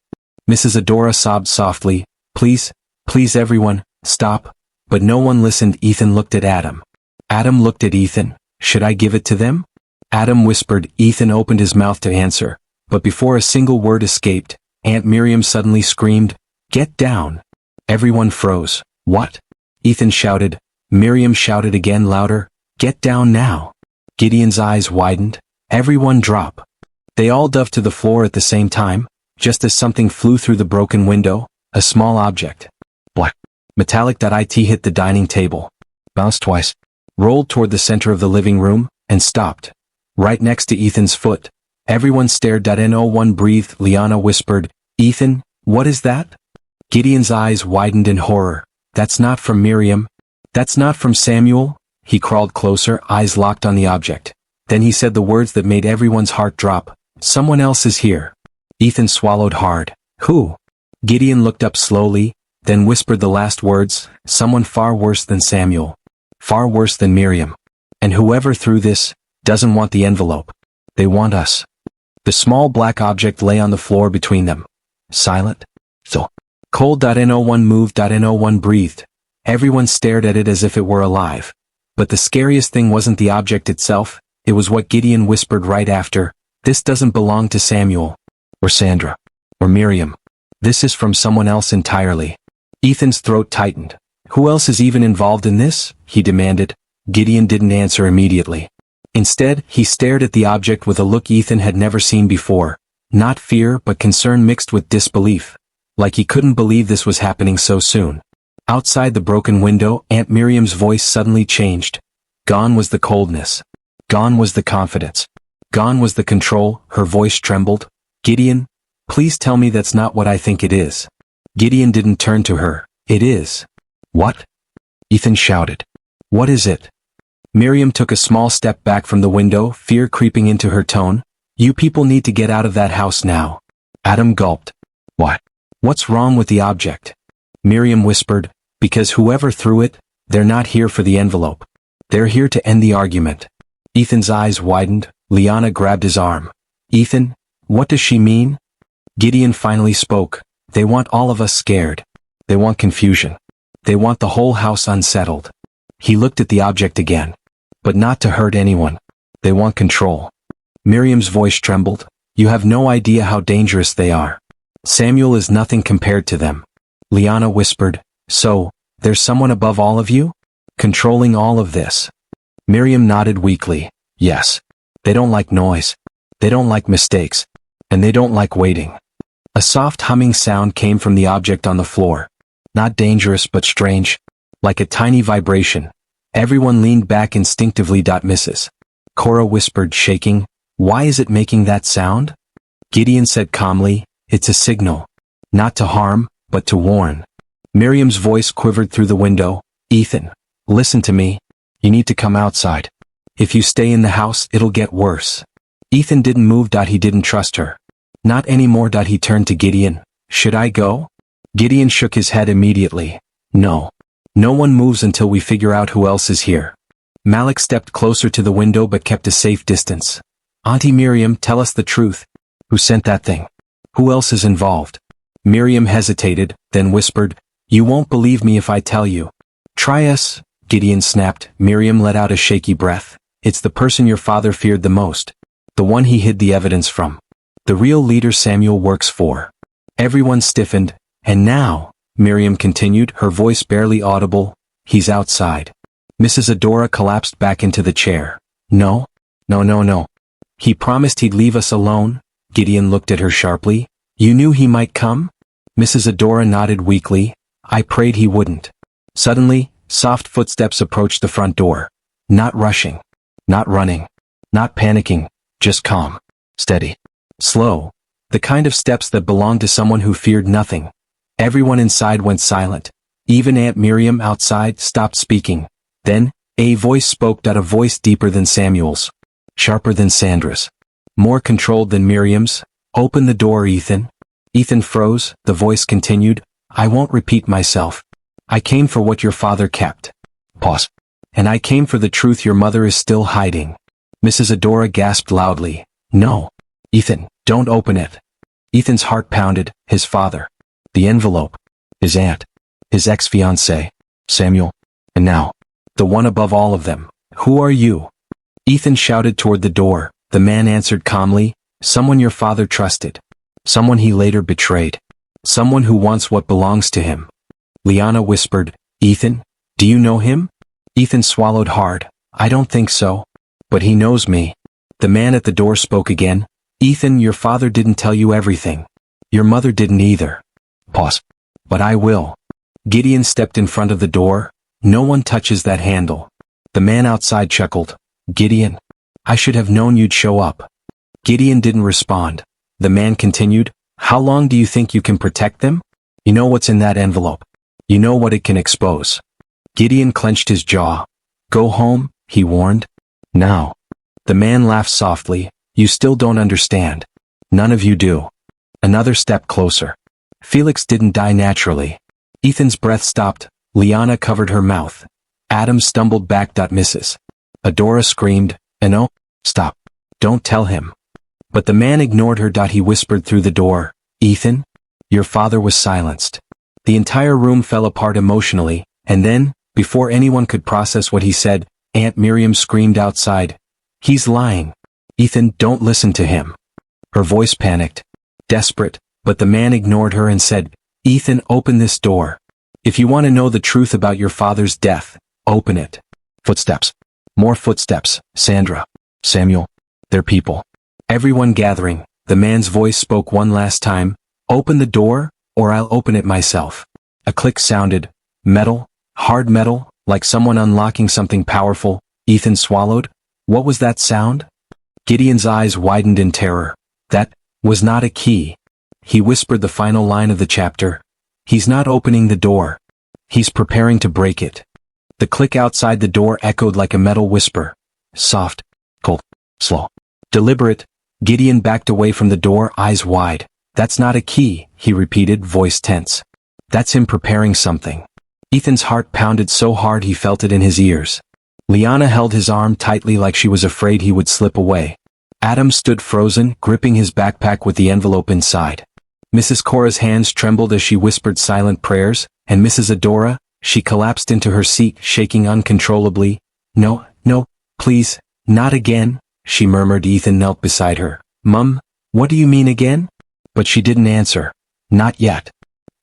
Mrs. Adora sobbed softly. Please, please everyone, stop. But no one listened. Ethan looked at Adam. Adam looked at Ethan. Should I give it to them? Adam whispered. Ethan opened his mouth to answer. But before a single word escaped, Aunt Miriam suddenly screamed, Get down. Everyone froze. What? Ethan shouted. Miriam shouted again louder. Get down now. Gideon's eyes widened. Everyone drop. They all dove to the floor at the same time, just as something flew through the broken window, a small object. Black. Metallic. It hit the dining table. Bounced twice. Rolled toward the center of the living room, and stopped. Right next to Ethan's foot. Everyone stared. No one breathed. Liana whispered, Ethan, what is that? Gideon's eyes widened in horror. That's not from Miriam. That's not from Samuel. He crawled closer, eyes locked on the object. Then he said the words that made everyone's heart drop. Someone else is here. Ethan swallowed hard. Who? Gideon looked up slowly, then whispered the last words. Someone far worse than Samuel. Far worse than Miriam. And whoever threw this, doesn't want the envelope. They want us. The small black object lay on the floor between them. Silent. So. Cold. No one moved. No one breathed. Everyone stared at it as if it were alive. But the scariest thing wasn't the object itself, it was what Gideon whispered right after. This doesn't belong to Samuel. Or Sandra. Or Miriam. This is from someone else entirely. Ethan's throat tightened. Who else is even involved in this? He demanded. Gideon didn't answer immediately. Instead, he stared at the object with a look Ethan had never seen before. Not fear, but concern mixed with disbelief. Like he couldn't believe this was happening so soon. Outside the broken window, Aunt Miriam's voice suddenly changed. Gone was the coldness. Gone was the confidence. Gone was the control. Her voice trembled. Gideon, please tell me that's not what I think it is. Gideon didn't turn to her. It is. What? Ethan shouted. What is it? Miriam took a small step back from the window, fear creeping into her tone. You people need to get out of that house now. Adam gulped. What? What's wrong with the object? Miriam whispered, because whoever threw it, they're not here for the envelope. They're here to end the argument. Ethan's eyes widened. Liana grabbed his arm. Ethan, what does she mean? Gideon finally spoke. They want all of us scared. They want confusion. They want the whole house unsettled. He looked at the object again. But not to hurt anyone. They want control. Miriam's voice trembled. You have no idea how dangerous they are. Samuel is nothing compared to them. Liana whispered, so, there's someone above all of you? Controlling all of this. Miriam nodded weakly. Yes. They don't like noise. They don't like mistakes. And they don't like waiting. A soft humming sound came from the object on the floor. Not dangerous but strange. Like a tiny vibration. Everyone leaned back instinctively. Mrs. Cora whispered, shaking. Why is it making that sound? Gideon said calmly, it's a signal. Not to harm, but to warn. Miriam's voice quivered through the window. Ethan, listen to me. You need to come outside. If you stay in the house, it'll get worse. Ethan didn't move. He didn't trust her. Not anymore. He turned to Gideon. Should I go? Gideon shook his head immediately. No. No one moves until we figure out who else is here. Malik stepped closer to the window but kept a safe distance. Auntie Miriam, tell us the truth. Who sent that thing? Who else is involved? Miriam hesitated, then whispered, you won't believe me if I tell you. Try us, Gideon snapped. Miriam let out a shaky breath. It's the person your father feared the most. The one he hid the evidence from. The real leader Samuel works for. Everyone stiffened, and now, Miriam continued, her voice barely audible, he's outside. Mrs. Adora collapsed back into the chair. No. No. He promised he'd leave us alone? Gideon looked at her sharply. You knew he might come? Mrs. Adora nodded weakly. I prayed he wouldn't. Suddenly, soft footsteps approached the front door. Not rushing. Not running. Not panicking. Just calm. Steady. Slow. The kind of steps that belonged to someone who feared nothing. Everyone inside went silent. Even Aunt Miriam outside stopped speaking. Then, a voice spoke. A voice deeper than Samuel's. Sharper than Sandra's. More controlled than Miriam's. Open the door, Ethan. Ethan froze. The voice continued. I won't repeat myself. I came for what your father kept. Pause. And I came for the truth your mother is still hiding. Mrs. Adora gasped loudly. No. Ethan, don't open it. Ethan's heart pounded. His father. The envelope. His aunt. His ex-fiancé. Samuel. And now. The one above all of them. Who are you? Ethan shouted toward the door. The man answered calmly. Someone your father trusted. Someone he later betrayed. Someone who wants what belongs to him. Liana whispered. Ethan, do you know him? Ethan swallowed hard. I don't think so. But he knows me. The man at the door spoke again. Ethan, your father didn't tell you everything. Your mother didn't either. Pause. But I will. Gideon stepped in front of the door. No one touches that handle. The man outside chuckled. Gideon, I should have known you'd show up. Gideon didn't respond. The man continued. How long do you think you can protect them? You know what's in that envelope. You know what it can expose. Gideon clenched his jaw. Go home, he warned. Now. The man laughed softly. You still don't understand. None of you do. Another step closer. Felix didn't die naturally. Ethan's breath stopped. Liana covered her mouth. Adam stumbled back. Mrs. Adora screamed. No, stop. Don't tell him. But the man ignored her. He whispered through the door. Ethan? Your father was silenced. The entire room fell apart emotionally, and then, before anyone could process what he said, Aunt Miriam screamed outside. He's lying. Ethan, don't listen to him. Her voice panicked. Desperate, but the man ignored her and said, Ethan, open this door. If you want to know the truth about your father's death, open it. Footsteps. More footsteps. Sandra. Samuel. They're people. Everyone gathering. The man's voice spoke one last time. Open the door, or I'll open it myself. A click sounded. Metal. Hard metal, like someone unlocking something powerful. Ethan swallowed. What was that sound? Gideon's eyes widened in terror. That was not a key. He whispered the final line of the chapter. He's not opening the door. He's preparing to break it. The click outside the door echoed like a metal whisper. Soft, cold, slow, deliberate. Gideon backed away from the door, eyes wide. That's not a key, he repeated, voice tense. That's him preparing something. Ethan's heart pounded so hard he felt it in his ears. Liana held his arm tightly like she was afraid he would slip away. Adam stood frozen, gripping his backpack with the envelope inside. Mrs. Cora's hands trembled as she whispered silent prayers, and Mrs. Adora, she collapsed into her seat, shaking uncontrollably. No, no, please, not again, she murmured. Ethan knelt beside her. Mum, what do you mean again? But she didn't answer. Not yet.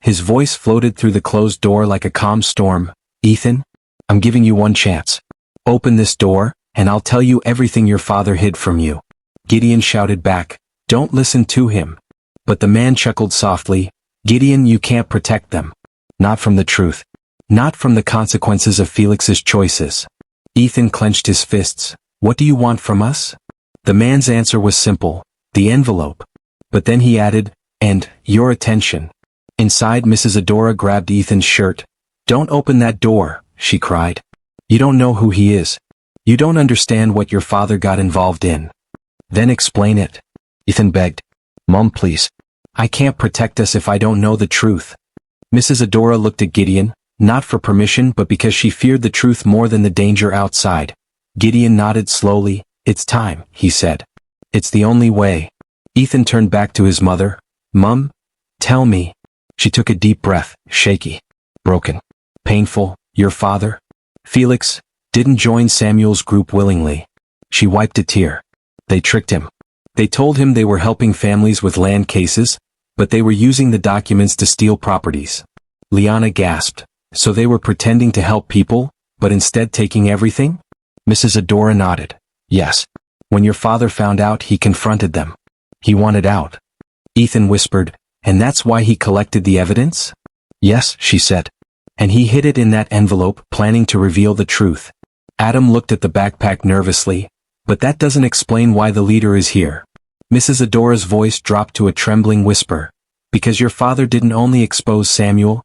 His voice floated through the closed door like a calm storm. Ethan, I'm giving you one chance. Open this door, and I'll tell you everything your father hid from you. Gideon shouted back. Don't listen to him. But the man chuckled softly. Gideon, you can't protect them. Not from the truth. Not from the consequences of Felix's choices. Ethan clenched his fists. What do you want from us? The man's answer was simple. The envelope. But then he added, and your attention. Inside, Mrs. Adora grabbed Ethan's shirt. Don't open that door, she cried. You don't know who he is. You don't understand what your father got involved in. Then explain it. Ethan begged. Mom, please. I can't protect us if I don't know the truth. Mrs. Adora looked at Gideon, not for permission but because she feared the truth more than the danger outside. Gideon nodded slowly. It's time, he said. It's the only way. Ethan turned back to his mother. Mum, tell me. She took a deep breath, shaky, broken, painful. Your father, Felix, didn't join Samuel's group willingly. She wiped a tear. They tricked him. They told him they were helping families with land cases, but they were using the documents to steal properties. Liana gasped. So they were pretending to help people, but instead taking everything? Mrs. Adora nodded. Yes. When your father found out, he confronted them. He wanted out. Ethan whispered. And that's why he collected the evidence? Yes, she said. And he hid it in that envelope, planning to reveal the truth. Adam looked at the backpack nervously. But that doesn't explain why the leader is here. Mrs. Adora's voice dropped to a trembling whisper. Because your father didn't only expose Samuel.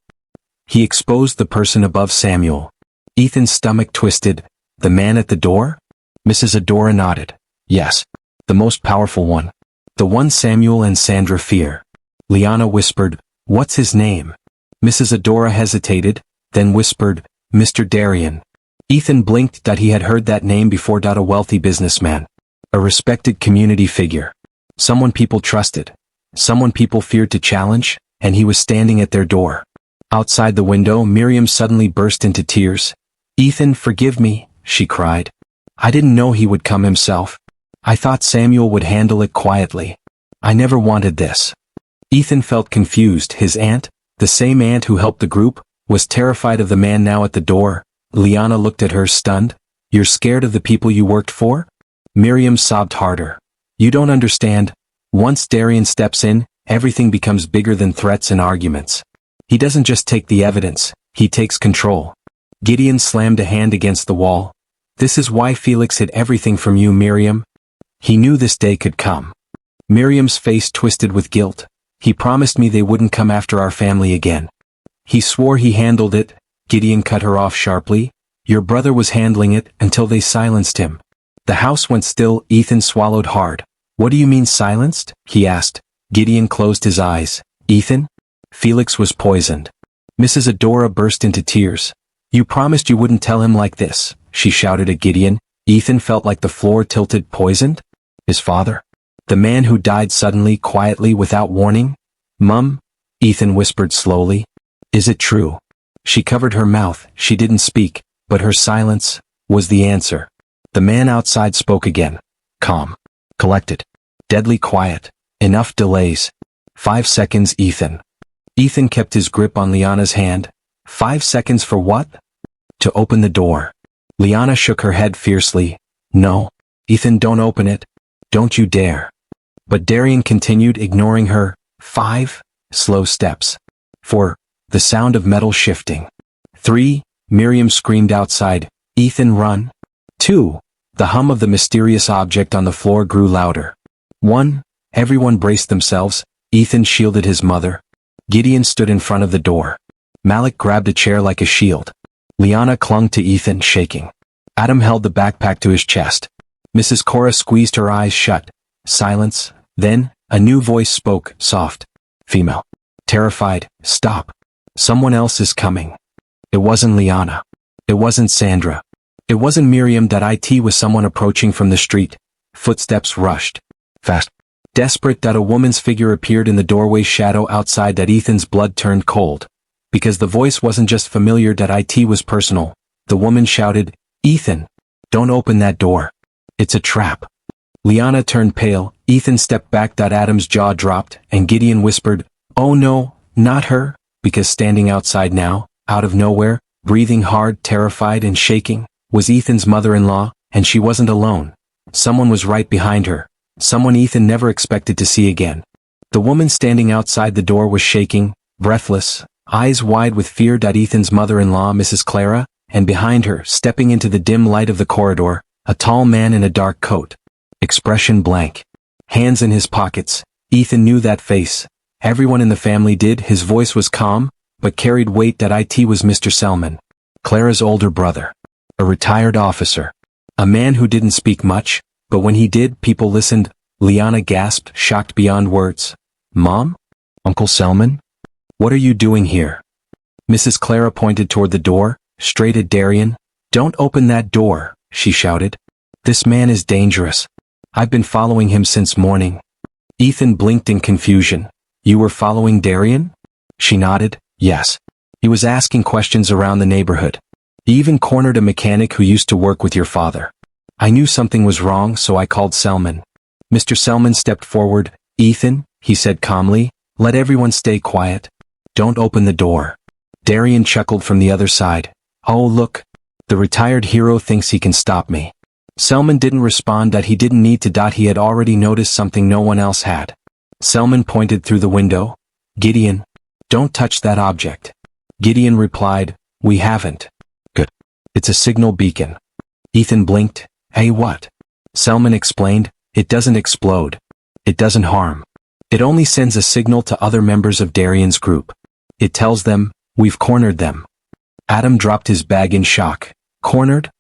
He exposed the person above Samuel. Ethan's stomach twisted. The man at the door? Mrs. Adora nodded. Yes. The most powerful one. The one Samuel and Sandra fear. Liana whispered, what's his name? Mrs. Adora hesitated, then whispered, Mr. Darien. Ethan blinked that he had heard that name before. A wealthy businessman. A respected community figure. Someone people trusted. Someone people feared to challenge, and he was standing at their door. Outside the window, Miriam suddenly burst into tears. Ethan, forgive me, she cried. I didn't know he would come himself. I thought Samuel would handle it quietly. I never wanted this. Ethan felt confused. His aunt, the same aunt who helped the group, was terrified of the man now at the door. Liana looked at her, stunned. You're scared of the people you worked for? Miriam sobbed harder. You don't understand. Once Darien steps in, everything becomes bigger than threats and arguments. He doesn't just take the evidence, he takes control. Gideon slammed a hand against the wall. This is why Felix hid everything from you, Miriam. He knew this day could come. Miriam's face twisted with guilt. He promised me they wouldn't come after our family again. He swore he handled it. Gideon cut her off sharply. Your brother was handling it until they silenced him. The house went still. Ethan swallowed hard. What do you mean silenced? He asked. Gideon closed his eyes. Ethan? Felix was poisoned. Mrs. Adora burst into tears. You promised you wouldn't tell him like this, she shouted at Gideon. Ethan felt like the floor tilted. Poisoned? His father? The man who died suddenly, quietly, without warning? Mum? Ethan whispered slowly. Is it true? She covered her mouth. She didn't speak, but her silence was the answer. The man outside spoke again. Calm. Collected. Deadly quiet. Enough delays. 5 seconds, Ethan. Ethan kept his grip on Liana's hand. 5 seconds for what? To open the door. Liana shook her head fiercely. No. Ethan, don't open it. Don't you dare. But Darian continued, ignoring her. 5 slow steps. 4 the sound of metal shifting. 3 Miriam screamed outside. Ethan, run. 2 the hum of the mysterious object on the floor grew louder. 1 everyone braced themselves. Ethan shielded his mother. Gideon stood in front of the door. Malik grabbed a chair like a shield. Liana clung to Ethan, shaking. Adam held the backpack to his chest. Mrs. Cora squeezed her eyes shut. Silence. Then, a new voice spoke, soft. Female. Terrified. Stop. Someone else is coming. It wasn't Liana. It wasn't Sandra. It wasn't Miriam. It was someone approaching from the street. Footsteps rushed. Fast. Desperate that a woman's figure appeared in the doorway shadow outside. That Ethan's blood turned cold. Because the voice wasn't just familiar. That it was personal. The woman shouted, Ethan. Don't open that door. It's a trap. Liana turned pale. Ethan stepped back. Adam's jaw dropped, and Gideon whispered, oh no, not her, because standing outside now, out of nowhere, breathing hard, terrified and shaking, was Ethan's mother-in-law, and she wasn't alone. Someone was right behind her. Someone Ethan never expected to see again. The woman standing outside the door was shaking, breathless, eyes wide with fear. Ethan's mother-in-law, Mrs. Clara, and behind her, stepping into the dim light of the corridor, a tall man in a dark coat. Expression blank. Hands in his pockets. Ethan knew that face. Everyone in the family did. His voice was calm, but carried weight. It was Mr. Selman. Clara's older brother. A retired officer. A man who didn't speak much, but when he did, people listened. Liana gasped, shocked beyond words. Mom? Uncle Selman? What are you doing here? Mrs. Clara pointed toward the door, straight at Darian. Don't open that door, she shouted. This man is dangerous. I've been following him since morning. Ethan blinked in confusion. You were following Darian? She nodded. Yes. He was asking questions around the neighborhood. He even cornered a mechanic who used to work with your father. I knew something was wrong, so I called Selman. Mr. Selman stepped forward. Ethan, he said calmly, let everyone stay quiet. Don't open the door. Darian chuckled from the other side. Oh look. The retired hero thinks he can stop me. Selman didn't respond. He didn't need to. He had already noticed something no one else had. Selman pointed through the window. Gideon. Don't touch that object. Gideon replied, we haven't. Good. It's a signal beacon. Ethan blinked. Hey, what? Selman explained, it doesn't explode. It doesn't harm. It only sends a signal to other members of Darian's group. It tells them, we've cornered them. Adam dropped his bag in shock. Cornered?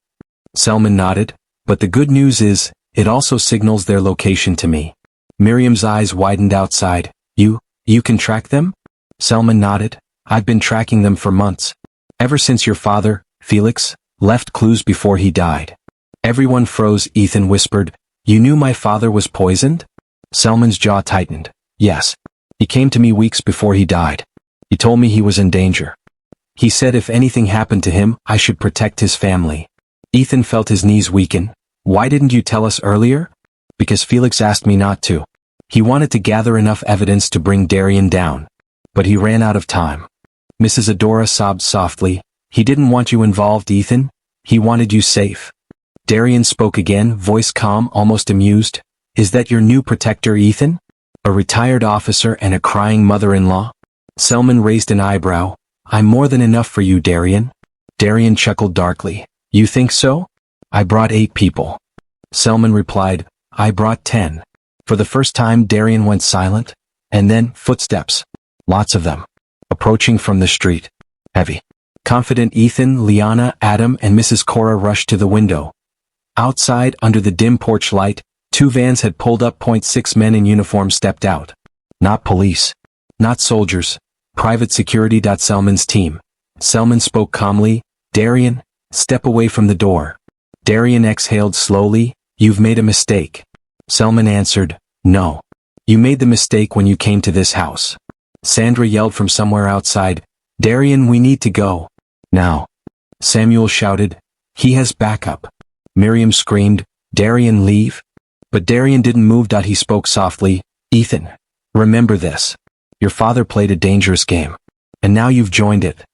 Selman nodded, but the good news is, it also signals their location to me. Miriam's eyes widened outside. You can track them? Selman nodded. I've been tracking them for months. Ever since your father, Felix, left clues before he died. Everyone froze. Ethan whispered, you knew my father was poisoned? Selman's jaw tightened. Yes. He came to me weeks before he died. He told me he was in danger. He said if anything happened to him, I should protect his family. Ethan felt his knees weaken. Why didn't you tell us earlier? Because Felix asked me not to. He wanted to gather enough evidence to bring Darian down. But he ran out of time. Mrs. Adora sobbed softly. He didn't want you involved, Ethan. He wanted you safe. Darian spoke again, voice calm, almost amused. Is that your new protector, Ethan? A retired officer and a crying mother-in-law? Selman raised an eyebrow. I'm more than enough for you, Darian. Darian chuckled darkly. You think so? I brought 8 people. Selman replied, I brought 10. For the first time Darian went silent, and then, footsteps. Lots of them. Approaching from the street. Heavy. Confident Ethan, Liana, Adam, and Mrs. Cora rushed to the window. Outside, under the dim porch light, 2 vans had pulled up. 6 men in uniform stepped out. Not police. Not soldiers. Private security. Selman's team. Selman spoke calmly. Darian, step away from the door. Darian exhaled slowly. You've made a mistake. Selman answered, no. You made the mistake when you came to this house. Sandra yelled from somewhere outside, Darian, we need to go. Now. Samuel shouted, he has backup. Miriam screamed, Darian, leave. But Darian didn't move. He spoke softly, Ethan, remember this. Your father played a dangerous game. And now you've joined it.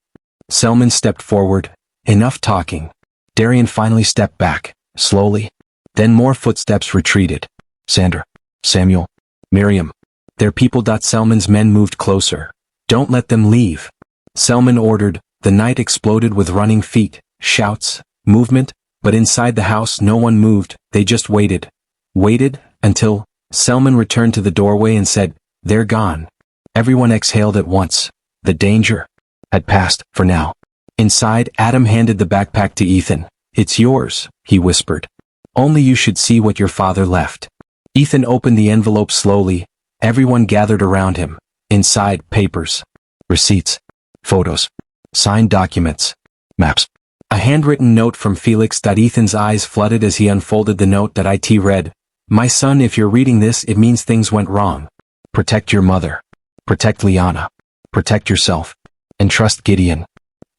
Selman stepped forward. Enough talking. Darian finally stepped back, slowly. Then more footsteps retreated. Sandra. Samuel. Miriam. They're people. Selman's men moved closer. Don't let them leave. Selman ordered. The night exploded with running feet, shouts, movement, but inside the house no one moved. They just waited. Waited, until Selman returned to the doorway and said, "They're gone." Everyone exhaled at once. The danger had passed, for now. Inside, Adam handed the backpack to Ethan. "It's yours," he whispered. "Only you should see what your father left." Ethan opened the envelope slowly. Everyone gathered around him. Inside, papers, receipts, photos, signed documents, maps. A handwritten note from Felix. Ethan's eyes flooded as he unfolded the note. It read, "My son, if you're reading this, it means things went wrong. Protect your mother. Protect Liana. Protect yourself. And trust Gideon.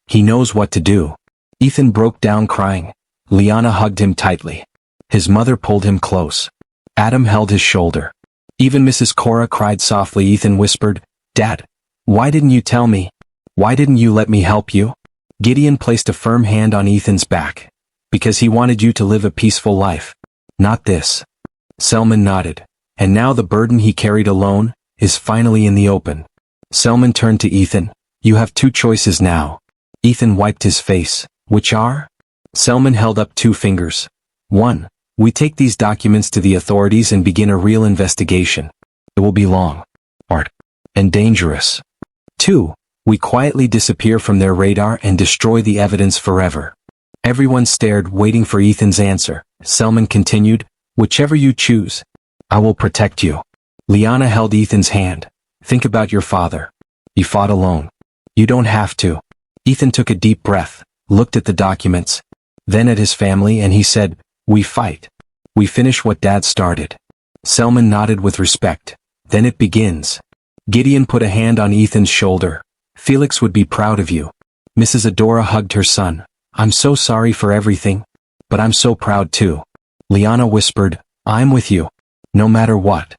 He knows what to do." Ethan broke down crying. Liana hugged him tightly. His mother pulled him close. Adam held his shoulder. Even Mrs. Cora cried softly. Ethan whispered, "Dad, why didn't you tell me? Why didn't you let me help you?" Gideon placed a firm hand on Ethan's back. "Because he wanted you to live a peaceful life. Not this." Selman nodded. And now the burden he carried alone is finally in the open. Selman turned to Ethan. "You have two choices now." Ethan wiped his face. "Which are?" Selman held up two fingers. "1. We take these documents to the authorities and begin a real investigation. It will be long, hard, and dangerous. 2. We quietly disappear from their radar and destroy the evidence forever." Everyone stared, waiting for Ethan's answer. Selman continued, "Whichever you choose, I will protect you." Liana held Ethan's hand. "Think about your father. He fought alone. You don't have to." Ethan took a deep breath, looked at the documents, then at his family, and he said, "We fight. We finish what Dad started." Selman nodded with respect. "Then it begins." Gideon put a hand on Ethan's shoulder. "Felix would be proud of you." Mrs. Adora hugged her son. "I'm so sorry for everything, but I'm so proud too." Liana whispered, "I'm with you. No matter what."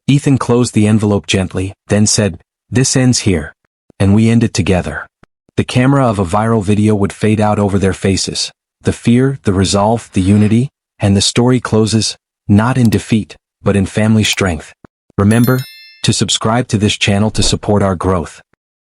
Ethan closed the envelope gently, then said, "This ends here. And we end it together." The camera of a viral video would fade out over their faces. The fear, the resolve, the unity, and the story closes, not in defeat, but in family strength. Remember to subscribe to this channel to support our growth.